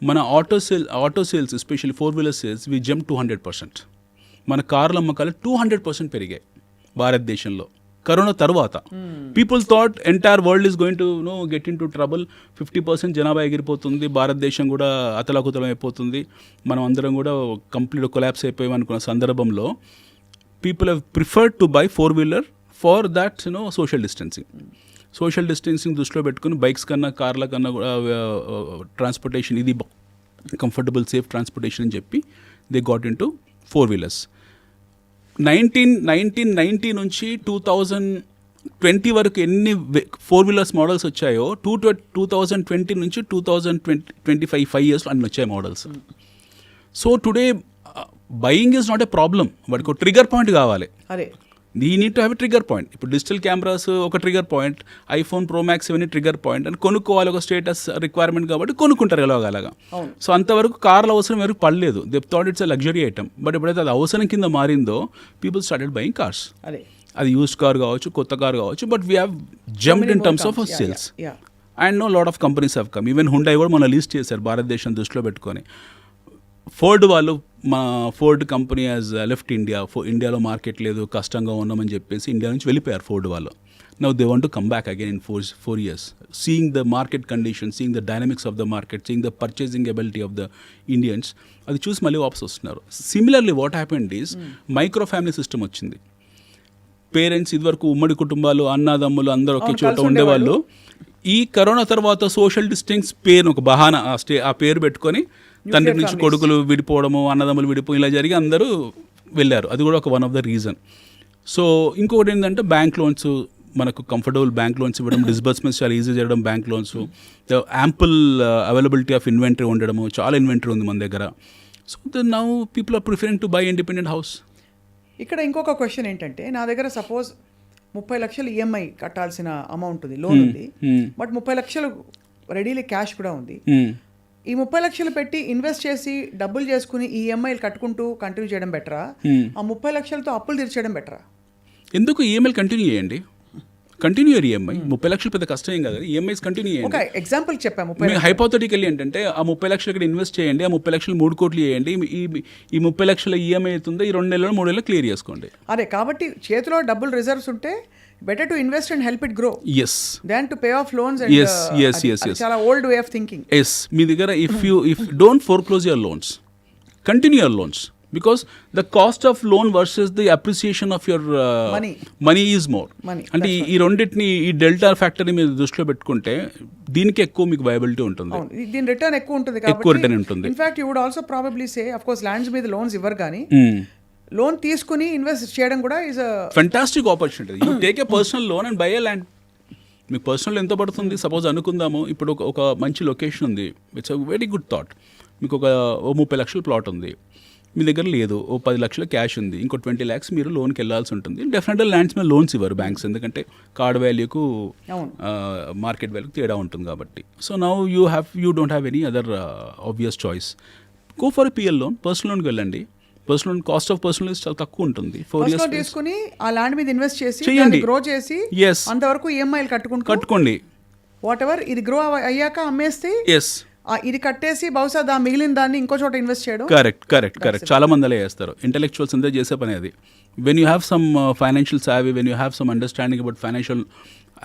మన auto sales especially 4 wheeler sales we jump 200%. మన కార్ల అమ్మకాలు 200% పెరిగాయి భారతదేశంలో కరోనా తర్వాత. People thought entire world is going to get into trouble, 50% జనాభా ఎగిరిపోతుంది, భారతదేశం కూడా అతలాకుతలం అయిపోతుంది, మనం అందరం కూడా కంప్లీట్ కొలాప్స్ అయిపోయాం అనుకున్న సందర్భంలో people have preferred to buy 4 wheeler for that social distancing దృష్టిలో పెట్టుకుని బైక్స్ కన్నా కార్ల కన్నా కూడా ట్రాన్స్పోర్టేషన్ ఇది కంఫర్టబుల్ సేఫ్ ట్రాన్స్పోర్టేషన్ అని చెప్పి they got in to 4 wheelers. 1990 నుంచి 2020 వరకు ఎన్ని 4 వీలర్స్ మోడల్స్ వచ్చాయో 2020 నుంచి 2025 ఇయర్స్లో అన్ని వచ్చాయి models. So today buying is not a problem, వాడికి ఒక ట్రిగర్ పాయింట్ కావాలి. అదే you need to have a trigger point. ఇప్పుడు డిజిటల్ కెమెరాస్ ఒక trigger point, iPhone pro max ఇవన్నీ ట్రిగర్ పాయింట్ అని కొనుక్కోవాలి, ఒక స్టేటస్ రిక్వైర్మెంట్ కాబట్టి కొనుక్కుంటారు ఎలాగలాగా. సో అంతవరకు కార్ల అవసరం ఎవరికి పడలేదు, they thought it's a luxury item. But ఎప్పుడైతే అది అవసరం కింద మారిందో పీపుల్ స్టార్టెడ్ బయింగ్ కార్స్. అది యూస్డ్ కార్ కావచ్చు, కొత్త కార్ కావచ్చు, but we have jumped in terms of sales and lot of companies have come. Even Hyundai కూడా మన లిస్ట్ చేశారు భారతదేశం దృష్టిలో పెట్టుకొని. ఫోర్డ్ వాళ్ళు, మా Ford company as left India, ఇండియాలో మార్కెట్ లేదు, కష్టంగా ఉన్నామని చెప్పేసి ఇండియా నుంచి వెళ్ళిపోయారు ఫోర్డ్ వాళ్ళు. Now they want to come back again in 4 years, seeing the market condition, seeing the dynamics of the market, seeing the purchasing ability of the Indians, అది చూసి మళ్ళీ వాపస్ వస్తున్నారు. Similarly what happened is micro family system వచ్చింది. Parents ఇదివరకు ఉమ్మడి కుటుంబాలు, అన్నదమ్ములు అందరూ ఒకే చోట ఉండేవాళ్ళు. ఈ కరోనా తర్వాత సోషల్ డిస్టెన్స్ పేరు ఒక బహానా, ఆ పేరు పెట్టుకొని తండ్రి నుంచి కొడుకులు విడిపోవడము, అన్నదమ్ములు విడిపోయి ఇలా జరిగి అందరూ వెళ్ళారు. అది కూడా ఒక one of the reason. So ఇంకొకటి ఏంటంటే బ్యాంక్ లోన్స్, మనకు కంఫర్టబుల్ బ్యాంక్ లోన్స్ ఇవ్వడం, డిస్బర్స్మెంట్స్ చాలా ఈజీ చేయడం bank loans, ample availability of inventory ఉండడము, చాలా ఇన్వెంటరీ ఉంది మన దగ్గర. So now people are preferring to buy independent house. ఇక్కడ ఇంకొక క్వశ్చన్ ఏంటంటే, నా దగ్గర సపోజ్ 30 లక్షలు ఈఎంఐ కట్టాల్సిన అమౌంట్ ఉంది, లోన్ ఉంది, బట్ 30 లక్షలు రెడీలీ క్యాష్ కూడా ఉంది. ఈ 30 లక్షలు పెట్టి ఇన్వెస్ట్ చేసి డబ్బులు చేసుకుని ఈ ఈఎంఐలు కట్టుకుంటూ కంటిన్యూ చేయడం బెటరా, ఆ 30 లక్షలతో అప్పులు తీర్చేయడం బెటరా? ఎందుకు ఈఎంఐలు కంటిన్యూ చేయండి, కంటిన్యూ ఈఎంఐ. 30 లక్షలు పెద్ద కష్టం ఏం కాదు, ఈఎంఐస్ కంటిన్యూ చేయండి. ఒక ఎగ్జాంపుల్ చెప్పాము, హైపోథెటికల్లీ ఏంటంటే ఆ 30 లక్షలు ఇక్కడ ఇన్వెస్ట్ చేయండి, ఆ 30 లక్షలు 3 కోట్లు చేయండి, ఈ 30 లక్షల ఈఎంఐ అవుతుందో ఈ 2 నెలలు 3 నెలలు క్లియర్ చేసుకోండి. అదే కాబట్టి చేతిలో డబ్బులు రిజర్వ్స్ ఉంటే better to invest and help it grow then to pay off loans. చాలా ఓల్డ్ వే ఆఫ్ థింకింగ్. మీ దగ్గర if don't foreclose your loans, continue your loans, because the cost of loan versus the appreciation of your money is more. అంటే ఈ రెండింటిని, ఈ delta ఫ్యాక్టర్ని మీరు దృష్టిలో పెట్టుకుంటే దీనికి ఎక్కువ మీకు వయబిలిటీ ఉంటుంది, దీని రిటర్న్ ఎక్కువ ఉంటుంది, ఎక్కువ రిటర్న్ ఉంటుంది. In fact you would also probably say, of course lands మీద లోన్స్ ఇవ్వరు కానీ లోన్ తీసుకుని ఇన్వెస్ట్ చేయడం కూడా is a fantastic opportunity. You take a personal loan and buy a land. మీకు పర్సనల్ ఎంత పడుతుంది, సపోజ్ అనుకుందాము ఇప్పుడు ఒక మంచి లొకేషన్ ఉంది, it's a very good thought. మీకు ఒక 30 లక్షల ప్లాట్ ఉంది, మీ దగ్గర లేదు, 10 లక్షల క్యాష్ ఉంది, ఇంకో 20 lakhs మీరు లోన్కి వెళ్ళాల్సి ఉంటుంది. డెఫినెట్గా ల్యాండ్స్ మీద లోన్స్ ఇవ్వరు బ్యాంక్స్, ఎందుకంటే కార్డ్ వాల్యూకు మార్కెట్ వాల్యూకి తేడా ఉంటుంది కాబట్టి. So now you don't have any other obvious choice. Go for PL loan, personal లోన్కి వెళ్ళండి. పర్సనల్ కాస్ట్ ఆఫ్ పర్సనల్ చాలా తక్కువ ఉంటుంది. 4 years తీసుకుని ఆ ల్యాండ్ మీద ఇన్వెస్ట్ చేసి గ్రో చేసి అంతవరకు ఈఎంఐలు కట్టుకోండి. వాట్ ఎవర్ ఇది గ్రో అయ్యాక అమ్మేస్తే ఇది కట్టేసి బహుశా మిగిలిన దాన్ని ఇంకో చోట ఇన్వెస్ట్ చేయడం. కరెక్ట్. చాలా మంది అలా చేస్తారు, ఇంటెలెక్చువల్స్ అందరూ చేసే పని అది. When you have some financial savvy, when you have some understanding about financial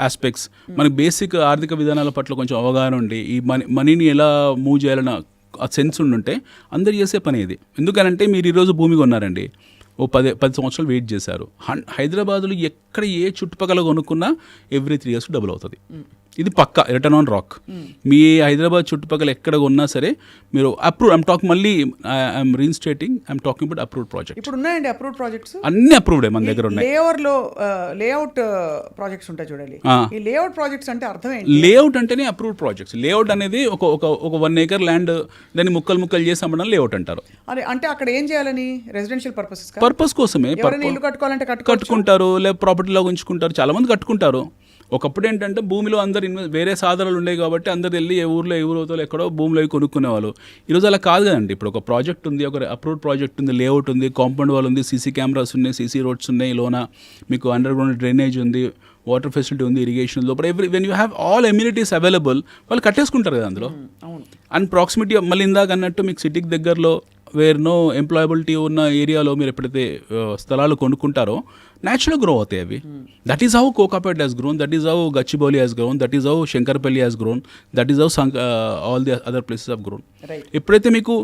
aspects, మనకి బేసిక్ ఆర్థిక విధానాల పట్ల కొంచెం అవగాహన ఉండి ఈ మనీని ఎలా మూవ్ చేయాలన్న ఆ సెన్స్ ఉండుంటే అందరు చేసే పని ఇది. ఎందుకనంటే మీరు ఈరోజు భూమి కొన్నారండి, ఓ 10 సంవత్సరాలు వెయిట్ చేశారు. హైదరాబాద్లో ఎక్కడ ఏ చుట్టుపక్కల కొనుక్కున్నా ఎవ్రీ 3 years డబుల్ అవుతుంది. ఇది పక్కా రిటర్న్ ఆన్ రాక్. మీ హైదరాబాద్ చుట్టుపక్కల ఎక్కడ ఉన్నా సరే మీరు అప్రూవ్, ఐమ్ టాకింగ్ మళ్ళీ I'm reinstating, I'm talking about approved project. ఇప్పుడు ఉన్నాయండి అప్రూవ్డ్ ప్రాజెక్ట్స్, అన్ని అప్రూవ్డే మన దగ్గర ఉన్నాయి. లేఅవుట్ ప్రాజెక్ట్స్ ఉంటాయి చూడండి. ఈ లేఅవుట్ ప్రాజెక్ట్స్ అంటే అర్థం ఏంటి? లేఅవుట్ అంటేనే అప్రూవ్డ్ ప్రాజెక్ట్స్. లేఅవుట్ అనేది ఒక 1 acre ల్యాండ్ దాన్ని ముక్కలు చేసి అమ్మడం లేఅవుట్ అంటారు. అదే అంటే అక్కడ ఏం చేయాలని? రెసిడెన్షియల్ పర్పస్ కోసమే ఇల్లు కట్టుకోవాలంటే కట్టుకుంటారు, లేదా ప్రాపర్టీలో ఉంచుకుంటారు, చాలా మంది కట్టుకుంటారు. ఒకప్పుడు ఏంటంటే భూమిలో అందరు వేరే సాధనాలు ఉండేవి కాబట్టి అందరు వెళ్ళి ఏ ఊర్లో ఎక్కడో భూమిలో కొనుక్కునేవాళ్ళు. ఈరోజు అలా కాదు కదండి. ఇప్పుడు ఒక ప్రాజెక్ట్ ఉంది, ఒక అప్రూవ్డ్ ప్రాజెక్ట్ ఉంది, లేఅవుట్ ఉంది, కాంపౌండ్ వాల్ ఉంది, సీసీ కెమెరాస్ ఉన్నాయి, సీసీ రోడ్స్ ఉన్నాయి, లోన మీకు అండర్ గ్రౌండ్ డ్రైనేజ్ ఉంది, వాటర్ ఫెసిలిటీ ఉంది, ఇరిగేషన్ లోపల when you have all amenities available, వాళ్ళు కట్టేసుకుంటారు కదా అందులో. అండ్ ప్రాక్సిమిటీ మళ్ళీ ఇందాక అన్నట్టు మీకు సిటీకి దగ్గరలో వేర్ నో ఎంప్లాయబిలిటీ ఉన్న ఏరియాలో మీరు ఎప్పుడైతే స్థలాలు కొనుక్కుంటారో న్యాచురల్ గ్రో అవుతాయి అవి. That is how Kokapet has grown, that is how Gachibowli has grown, that is how Shankarpalli has grown, that is how all the other places of grown. ఎప్పుడైతే మీకు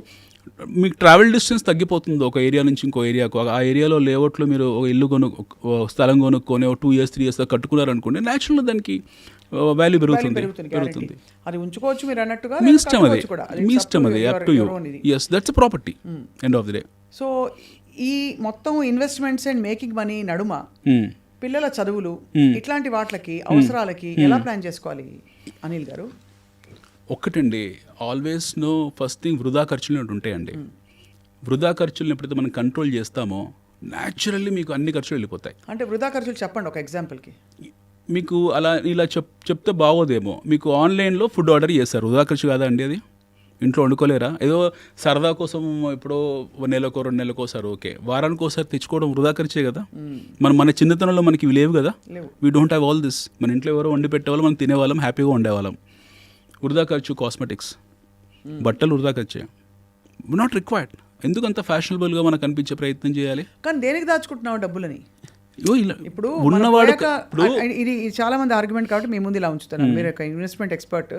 ట్రావెల్ డిస్టెన్స్ తగ్గిపోతుందో ఒక ఏరియా నుంచి ఇంకో ఏరియాకు, ఆ ఏరియాలో లేఅవుట్లో మీరు ఒక ఇల్లు స్థలం కొనుక్కొని 2 years 3 years కట్టుకున్నారనుకోండి, న్యాచురల్ దానికి వాల్యూ పెరుగుతుంది. అది ఉంచుకోవచ్చు మీరు అన్నట్టుగా, మీ ఇష్టం అది up to you. Yes, that's property end of the day. So ఈ మొత్తం ఇన్వెస్ట్మెంట్స్ అండ్ మేకింగ్ మనీ నడుమ పిల్లల చదువులు ఇట్లాంటి వాటికి అవసరాలకి ఎలా ప్లాన్ చేసుకోవాలి అనిల్ గారు? ఒక్కటండి, ఆల్వేస్ నో ఫస్ట్ థింగ్ వృధా ఖర్చులు ఉంటాయండి. వృధా ఖర్చులను ఎప్పుడైతే మనం కంట్రోల్ చేస్తామో న్యాచురల్లీ మీకు అన్ని ఖర్చులు వెళ్ళిపోతాయి. అంటే వృధా ఖర్చులు చెప్పండి ఒక ఎగ్జాంపుల్కి. మీకు ఇలా చెప్తే బాగోదేమో. మీకు ఆన్లైన్లో ఫుడ్ ఆర్డర్ చేస్తారు, వృధా ఖర్చు కాదా అండి అది? ఇంట్లో వండుకోలేరా? ఏదో సరదా కోసం ఎప్పుడో 1 నెలకో 2 నెలలకో సార్ ఓకే, వారానికి ఒకసారి తెచ్చుకోవడం వృధా ఖర్చే కదా. మన చిన్నతనంలో మనకి ఇవి లేవు కదా. We don't have all this. మన ఇంట్లో ఎవరో వండి పెట్టేవాళ్ళం, మనం తినేవాళ్ళం, హ్యాపీగా ఉండేవాళ్ళం. వృధా ఖర్చు కాస్మెటిక్స్, బట్టలు వృధా ఖర్చే, నాట్ రిక్వైర్డ్. ఎందుకంత ఫ్యాషనబుల్గా మనకు అనిపించే ప్రయత్నం చేయాలి? కానీ దేనికి దాచుకుంటున్నావు డబ్బులని? ఇప్పుడు ఉన్నవాడు ఇది చాలా మంది ఆర్గ్యుమెంట్ కాబట్టి మీ ముందు ఇలా ఉంచుతున్నాను. మీరు ఒక ఇన్వెస్ట్మెంట్ ఎక్స్పర్ట్.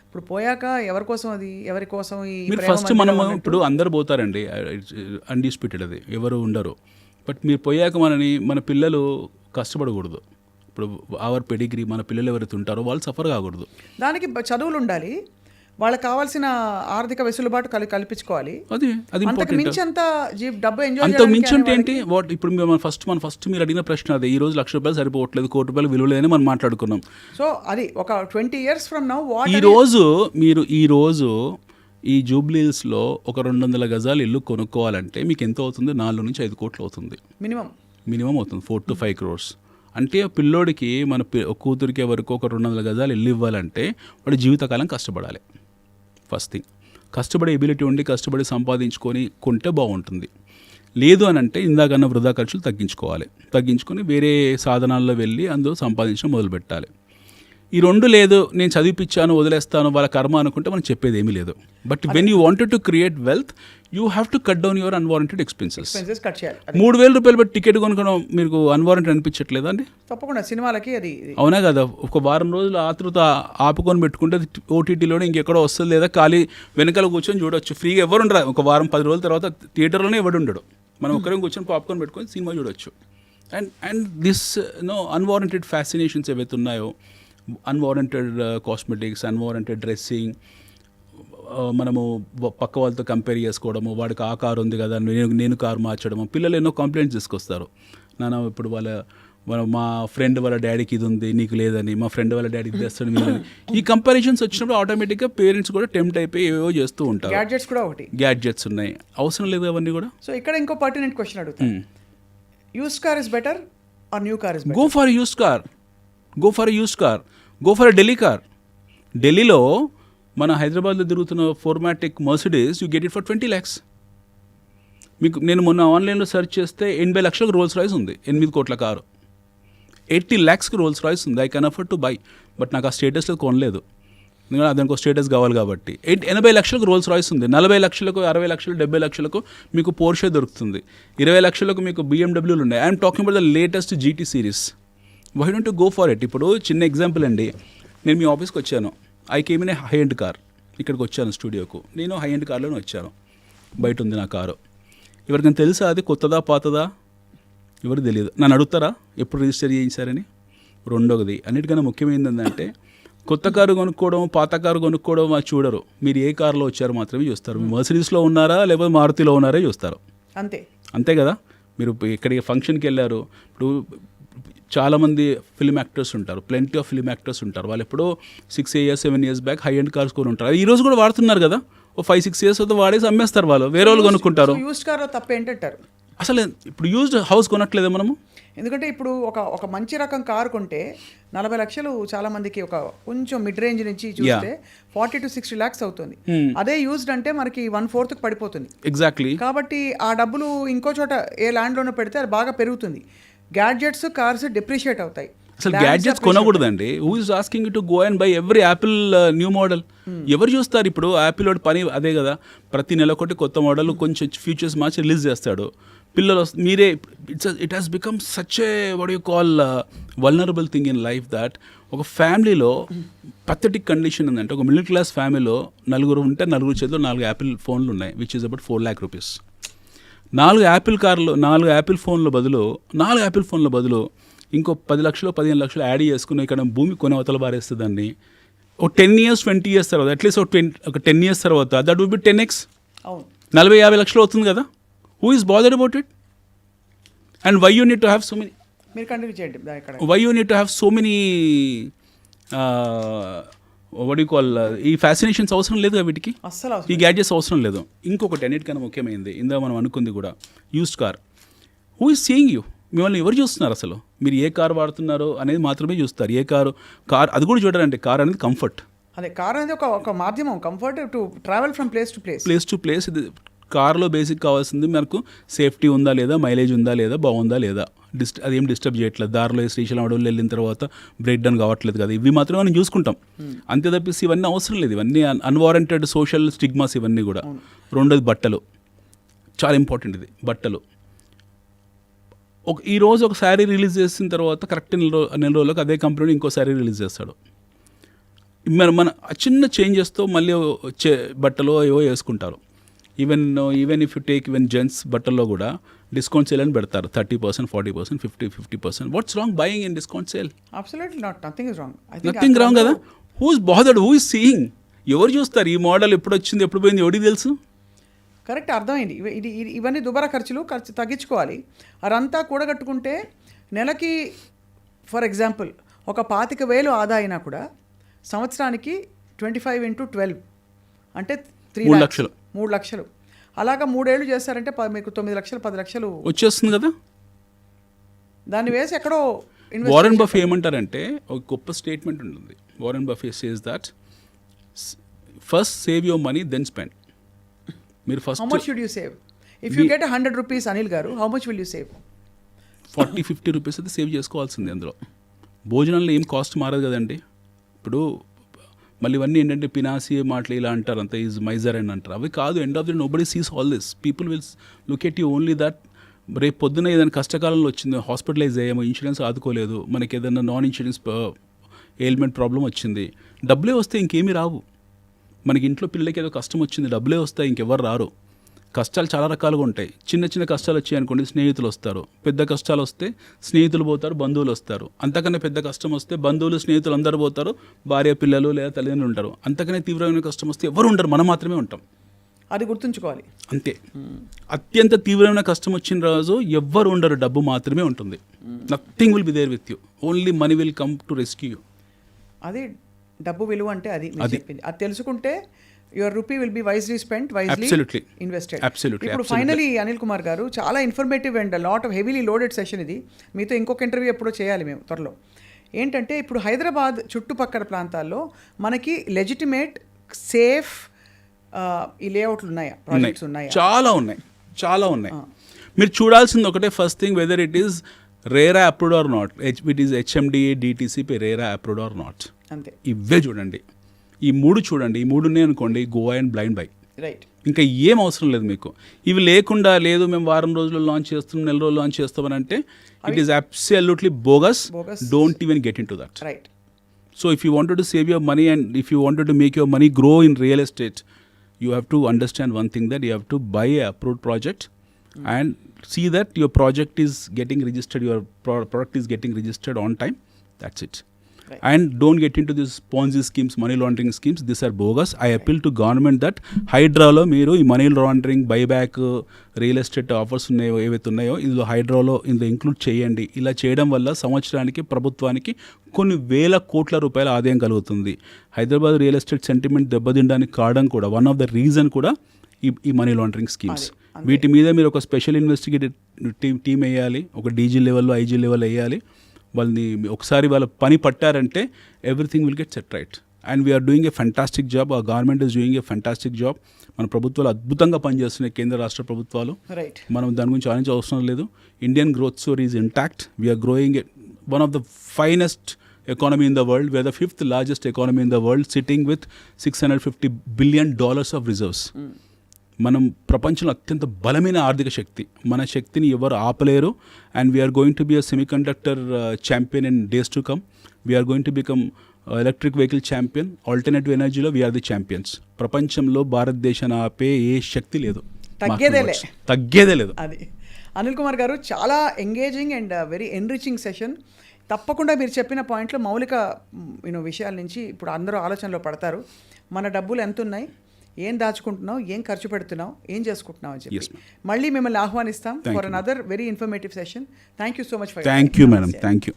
ఇప్పుడు పోయాక ఎవరి కోసం అది, ఎవరి కోసం? మీరు ఫస్ట్ మనం ఇప్పుడు అందరు పోతారండి, అన్డిస్ప్యూటెడ్, అది ఎవరు ఉండరు. బట్ మీరు పోయాక మన పిల్లలు కష్టపడకూడదు. ఇప్పుడు అవర్ పెడిగ్రీ, మన పిల్లలు ఎవరైతే ఉంటారో వాళ్ళు సఫర్ కాకూడదు. దానికి చదువులు ఉండాలి, వాళ్ళకి కావాల్సిన ఆర్థిక వెసులుబాటు కల్పించుకోవాలి. అది ఇంపార్టెంట్. డబ్బు అంత మించి అంటే ఏంటి? ఇప్పుడు మన ఫస్ట్ మీరు అడిగిన ప్రశ్న అదే. ఈ రోజు ₹1,00,000 సరిపోవట్లేదు, ₹1,00,00,000 విలువ లేదని మనం మాట్లాడుకున్నాం. సో అది ఒక 20 years from now ఈ రోజు ఈ జూబ్లీహిల్స్లో ఒక 200 గజాలు ఇల్లు కొనుక్కోవాలంటే మీకు ఎంత అవుతుంది? 4 నుంచి 5 కోట్లు అవుతుంది మినిమం అవుతుంది. 4 to 5 crores. అంటే పిల్లోడికి మన కూతురికి ఎవరికి ఒక 200 గజాలు ఇల్లు ఇవ్వాలంటే వాడు జీవితకాలం కష్టపడాలి. ఫస్ట్ థింగ్, కష్టపడే ఎబిలిటీ ఉండి కష్టపడి సంపాదించుకొని కొంటే బాగుంటుంది. లేదు అని అంటే ఇందాకన్నా వృధా ఖర్చులు తగ్గించుకొని వేరే సాధనాల్లో వెళ్ళి అందులో సంపాదించడం మొదలుపెట్టాలి. ఈ 2 లేదు, నేను చదివిపించాను వదిలేస్తాను వాళ్ళ కర్మ అనుకుంటే మనం చెప్పేది ఏమీ లేదు. But when you wanted to create wealth, you have to cut down your unwarranted expenses. ₹3,000 పెట్టి టికెట్ కొనుక్కోవడం మీకు అన్వారంటెడ్ అనిపించట్లేదా అండి? తప్పకుండా సినిమాలకి అది అవునా కదా. ఒక వారం రోజులు ఆతృత ఆపుకొని పెట్టుకుంటే ఓటీటీలోనే ఇంకెక్కడో వస్తుంది, లేదా ఖాళీ వెనకాల కూర్చొని చూడొచ్చు ఫ్రీగా. ఎవరు ఉండరు. ఒక వారం 10 రోజుల తర్వాత థియేటర్లోనే ఎవడు ఉండడు. మనం ఒక్కరే కూర్చొని పాప్కార్న్ పెట్టుకొని సినిమా చూడొచ్చు. అండ్ దిస్ అన్వారంటెడ్ ఫ్యాసినేషన్స్ ఏవైతే ఉన్నాయో, అన్వారంటెడ్ కాస్మెటిక్స్, అన్వారంటెడ్ డ్రెస్సింగ్, మనము పక్క వాళ్ళతో కంపేర్ చేసుకోవడము, వాడికి ఆ కారు ఉంది కదా నేను కారు మార్చడము. పిల్లలు ఎన్నో కంప్లైంట్స్ తీసుకొస్తారు. నాన్న ఇప్పుడు మా ఫ్రెండ్ వాళ్ళ డాడీకి ఇది ఉంది నీకు లేదని, మా ఫ్రెండ్ వాళ్ళ డాడీకి ఇది తెస్తాడు మీదని. ఈ కంపారిజన్స్ వచ్చినప్పుడు ఆటోమేటిక్గా పేరెంట్స్ కూడా టెంప్ట్ అయిపోయి ఏవో చేస్తూ ఉంటారు. గ్యాడ్జెట్స్ ఉన్నాయి, అవసరం లేదు అవన్నీ కూడా. సో ఇక్కడ ఇంకో పర్టినెంట్ క్వశ్చన్ అడుగుతాను. Used car is better or new car is better? Go for used car. Go for Delhi car. ఢిల్లీలో మన హైదరాబాద్లో తిరుగుతున్న 4matic Mercedes you get it for 20 lakhs. మీకు నేను మొన్న ఆన్లైన్లో సెర్చ్ చేస్తే 80 లక్షలకు రోల్స్ రాయిస్ ఉంది. 8 కోట్ల కారు. 80 lakhsకి రోల్స్ రాయిస్ ఉంది. I can afford to buy. But నాకు ఆ స్టేటస్లో కొనలేదు, ఎందుకంటే దానికి ఒక స్టేటస్ కావాలి కాబట్టి. 80 లక్షలకు రోల్స్ రాయిస్ ఉంది. 40 లక్షలకు, 60 లక్షలు, 70 లక్షలకు మీకు పోర్షే దొరుకుతుంది. 20 లక్షలకు మీకు BMWలు ఉన్నాయి. I'm talking about the latest GT series. Why don't you go for it? ఇప్పుడు చిన్న ఎగ్జాంపుల్ అండి, నేను మీ ఆఫీస్కి వచ్చాను, I came in a high end car. ఇక్కడికి వచ్చాను స్టూడియోకు, నేను హై ఎండ్ కార్లోనే వచ్చాను. బయట ఉంది నా కారు. ఎవరికైనా తెలుసా అది కొత్తదా పాతదా? ఎవరు తెలియదు. నన్ను అడుగుతారా ఎప్పుడు రిజిస్టర్ చేయించారని? రెండోది, అన్నిటికన్నా ముఖ్యమైనది ఏంటంటే కొత్త కారు కొనుక్కోవడం, పాత కారు కొనుక్కోవడం అది చూడరు. మీరు ఏ కారులో వచ్చారో మాత్రమే చూస్తారు. మీరు మర్సిడీస్లో ఉన్నారా లేకపోతే మారుతిలో ఉన్నారా చూస్తారు. అంతే కదా. మీరు ఇక్కడికి ఫంక్షన్కి వెళ్ళారు. ఇప్పుడు చాలామంది ఫిల్మ్ యాక్టర్స్ ఉంటారు, ప్లెంటీ ఆఫ్ ఫిల్మ్ యాక్టర్స్ ఉంటారు. వాళ్ళు ఎప్పుడో 6 years 7 years back high end cars కొని ఉంటారు. ఈ రోజు కూడా వాడుతున్నారు కదా. ఓ 5-6 years అవుతా వాడేసి అమ్మేస్తారు. వాళ్ళు వేరే వాళ్ళు కొనుక్కుంటారు. యూస్డ్ కార్లో తప్పేంటారు? అసలు ఇప్పుడు యూజ్డ్ హౌస్ కొనట్లేదా మనము? ఎందుకంటే ఇప్పుడు ఒక మంచి రకం కారు కొంటే 40 లక్షలు చాలా మందికి, ఒక కొంచెం మిడ్ రేంజ్ నుంచి చూస్తే 40 to 60 lakhs అవుతుంది. అదే యూజ్డ్ అంటే మనకి 1/4 పడిపోతుంది. ఎగ్జాక్ట్లీ. కాబట్టి ఆ డబ్బులు ఇంకో చోట ఏ ల్యాండ్లోనో పెడితే అది బాగా పెరుగుతుంది. గ్యాడ్జెట్స్, కార్స్ డిప్రిషియేట్ అవుతాయి. అసలు గ్యాడ్జెట్స్ కొనకూడదండి. Who is asking you to go and buy every Apple new model? ఎవరు చూస్తారు? ఇప్పుడు యాపిల్ వాడి పని అదే కదా. ప్రతి నెల ఒకటి కొత్త మోడల్ కొంచెం ఫీచర్స్ మార్చి రిలీజ్ చేస్తాడు. పిల్లలు మీరే it has become such a what you call vulnerable thing in life that ఒక ఫ్యామిలీలో పథెటిక్ కండిషన్ ఉందంటే, ఒక మిడిల్ క్లాస్ ఫ్యామిలీలో నలుగురు ఉంటే నలుగురు చేతిలో 4 యాపిల్ ఫోన్లు ఉన్నాయి, which is about 4 lakh rupees. 4 Apple ఫోన్ల బదులు ఇంకో 10 లక్షలు 15 లక్షలు యాడ్ చేసుకుని ఇక్కడ భూమి కొని అవతల బారేస్తే దాన్ని ఒక 10 years 20 years తర్వాత, అట్లీస్ట్ ఒక 10 years తర్వాత దట్ వుడ్ బి 10x. 40-50 లక్షలు అవుతుంది కదా. Who is bothered about it? And why you need to have so many, మీరు కంటిన్యూ చేయండి. Why you need to have so many what you call, ఈ fascinations అవసరం లేదు వీటికి, అస్సలు ఈ గ్యాడ్జెట్స్ అవసరం లేదు. ఇంకొకటి అన్నిటికన్నా ముఖ్యమైనది, ఇందా మనం అనుకుంది కూడా, used car. Who is seeing you? మిమ్మల్ని ఎవరు చూస్తున్నారు? అసలు మీరు ఏ కార్ వాడుతున్నారో అనేది మాత్రమే చూస్తారు. ఏ కారు అది కూడా చూడరండి. కార్ అనేది కంఫర్ట్. అదే కార్ అనేది ఒక మాధ్యమం, comfort to travel from place to place. ఇది కార్లో బేసిక్ కావాల్సింది మనకు సేఫ్టీ ఉందా లేదా, మైలేజ్ ఉందా లేదా, బాగుందా లేదా, అదేం డిస్టర్బ్ చేయట్లేదు, దారిలో శ్రీశైలం అడవులు వెళ్ళిన తర్వాత బ్రేక్ డౌన్ కావట్లేదు కదా, ఇవి మాత్రమే మనం చూసుకుంటాం. అంతే తప్పిసి ఇవన్నీ అవసరం లేదు. ఇవన్నీ అన్వారంటెడ్ సోషల్ స్టిగ్మాస్ ఇవన్నీ కూడా. రెండోది బట్టలు, చాలా ఇంపార్టెంట్. ఇది బట్టలు. ఈరోజు ఒక శారీ రిలీజ్ చేసిన తర్వాత కరెక్ట్ నెల రోజులకు అదే కంపెనీ ఇంకో శారీ రిలీజ్ చేస్తాడు. మన చిన్న చేంజెస్తో మళ్ళీ వచ్చే బట్టలు ఏవో వేసుకుంటారు. Even if you take even gents బట్టల్లో కూడా డిస్కౌంట్ సేల్ అని పెడతారు. 30%, 40%, 50%. What's wrong buying in discount sale? Absolutely not. Nothing wrong కదా. Who is bothered? Who is seeing? ఎవరు చూస్తారు? ఈ మోడల్ ఎప్పుడు వచ్చింది, ఎప్పుడు పోయింది, ఎవరికి తెలుసు? కరెక్ట్, అర్థమైంది. ఇవన్నీ దుబారా ఖర్చు తగ్గించుకోవాలి. అదంతా కూడగట్టుకుంటే నెలకి ఫర్ ఎగ్జాంపుల్ ఒక 25,000 ఆదా అయినా కూడా సంవత్సరానికి 25 into 12 అంటే 3 లక్షలు. 3 లక్షలు. అలాగా 3 ఏళ్ళు చేస్తారంటే మీకు 9 లక్షలు 10 లక్షలు వచ్చేస్తుంది కదా. దాన్ని వేసి ఎక్కడో వారెన్ బఫే ఏమంటారంటే, ఒక గొప్ప స్టేట్మెంట్ ఉంటుంది. Warren Buffett says that first save your money then spend. మీరు first how much should you save? If you get 100 rupees, Anil garu, how much will you save? 40-50 rupees అయితే సేవ్ చేసుకోవాల్సింది. అందులో భోజనంలో ఏం కాస్ట్ మారదు కదండి. ఇప్పుడు మళ్ళీ ఇవన్నీ ఏంటంటే పినాసి మాటలు ఇలా అంటారు, అంత ఈజ్ మైజర్ అని అంటారు. అవి కాదు. End of the nobody sees all this. People will look at you only that. రేపు పొద్దున ఏదైనా కష్టకాలంలో వచ్చింది, హాస్పిటలైజ్ అయ్యాము, ఇన్సూరెన్స్ ఆదుకోలేదు, మనకి ఏదైనా నాన్ ఇన్సూరెన్స్ ఎయిల్మెంట్ ప్రాబ్లం వచ్చింది, డబ్బులే వస్తే ఇంకేమీ రావు. మనకి ఇంట్లో పిల్లలకి ఏదో కష్టం వచ్చింది, డబ్బులే వస్తాయి, ఇంకెవరు రారు. కష్టాలు చాలా రకాలుగా ఉంటాయి. చిన్న చిన్న కష్టాలు వచ్చాయి అనుకోండి, స్నేహితులు వస్తారు. పెద్ద కష్టాలు వస్తే స్నేహితులు పోతారు, బంధువులు వస్తారు. అంతకన్నా పెద్ద కష్టం వస్తే బంధువులు స్నేహితులు అందరూ పోతారు, భార్య పిల్లలు లేదా తల్లిదండ్రులు ఉంటారు. అంతకన్నా తీవ్రమైన కష్టం వస్తే ఎవరు ఉండరు, మనం మాత్రమే ఉంటాం. అది గుర్తుంచుకోవాలి. అంతే. అత్యంత తీవ్రమైన కష్టం వచ్చిన రోజు ఎవ్వరు ఉండరు, డబ్బు మాత్రమే ఉంటుంది. Nothing will be there with you, only money will come to rescue you. అది డబ్బు విలువ అంటే అది చెప్పింది. అది తెలుసుకుంటే your rupee will be wisely spent, wisely invested. ఇప్పుడు ఫైనలీ అనిల్ కుమార్ గారు, చాలా informative and lot of heavily loaded session ఇది. మీతో ఇంకొక ఇంటర్వ్యూ ఎప్పుడో చేయాలి మేము త్వరలో. ఏంటంటే ఇప్పుడు హైదరాబాద్ చుట్టుపక్కల ప్రాంతాల్లో మనకి లెజిటిమేట్ సేఫ్ ఈ లేఅవుట్లు ఉన్నాయా, ప్రాజెక్ట్స్ ఉన్నాయా? చాలా ఉన్నాయి. మీరు చూడాల్సింది ఒకటే, first thing, whether it is RERA approved or not. It is HMDA DTCP RERA approved or not. అంతే. ఇవే చూడండి, ఈ 3 చూడండి. ఈ 3 ఉన్నాయి అనుకోండి, go and blind by. Right. ఇంకా ఏం అవసరం లేదు మీకు. ఇవి లేకుండా, లేదు మేము వారం రోజుల్లో లాంచ్ చేస్తున్నాం, నెల రోజులు లాంచ్ చేస్తామని అంటే it is absolutely bogus. Don't even get in to that. Right. So if you wanted to save your money and if you wanted to make your money grow in real estate, you have to understand one thing, that you have to buy a approved project and see that your project is getting registered, your product is getting registered on time. That's it. And don't get into this Ponzi schemes, money laundering schemes. These are bogus. I appeal to government that హైడ్రాలో మీరు ఈ money laundering buyback real estate offers ఉన్నాయో ఏవైతే ఉన్నాయో ఇందులో include చేయండి. ఇలా చేయడం వల్ల సంవత్సరానికి ప్రభుత్వానికి కొన్ని వేల కోట్ల రూపాయల ఆదాయం కలుగుతుంది. హైదరాబాద్ రియల్ ఎస్టేట్ సెంటిమెంట్ దెబ్బతినడానికి కారణం కూడా వన్ ఆఫ్ ద రీజన్ కూడా ఈ మనీ లాండరింగ్ స్కీమ్స్. వీటి మీద మీరు ఒక స్పెషల్ ఇన్వెస్టిగేటివ్ టీమ్ వేయాలి, ఒక డీజీ లెవెల్లో ఐజీ లెవెల్ వేయాలి. వాళ్ళని ఒకసారి వాళ్ళ పని పట్టారంటే everything will get set right. And we're doing a fantastic job. ఆ government is doing a fantastic job. మన ప్రభుత్వాలు అద్భుతంగా పనిచేస్తున్నాయి, కేంద్ర రాష్ట్ర ప్రభుత్వాలు. రైట్. మనం దాని గురించి ఆలోచించే అవసరం లేదు. Indian growth story is intact. We're growing one of the finest economy in the world. We are the 5th largest economy in the world, sitting with $650 billion of reserves. మనం ప్రపంచంలో అత్యంత బలమైన ఆర్థిక శక్తి. మన శక్తిని ఎవరు ఆపలేరు. And we're going to be a semiconductor champion in days to come. We're going to become electric vehicle champion. Alternative ఎనర్జీలో వీఆర్ ది ఛాంపియన్స్. ప్రపంచంలో భారతదేశాన్ని ఆపే ఏ శక్తి లేదు, తగ్గేదే లేదు. అది అనిల్ కుమార్ గారు, చాలా engaging and very enriching session. తప్పకుండా మీరు చెప్పిన పాయింట్లో మౌలిక విషయాల నుంచి ఇప్పుడు అందరూ ఆలోచనలో పడతారు. మన డబ్బులు ఎంత ఉన్నాయి, ఏం దాచుకుంటున్నావు, ఏం ఖర్చు పెడుతున్నావు, ఏం చేసుకుంటున్నావు అని చెప్పి మళ్ళీ మిమ్మల్ని ఆహ్వానిస్తాం for another very informative session. Thank you so much for. Thank you madam. Thank you.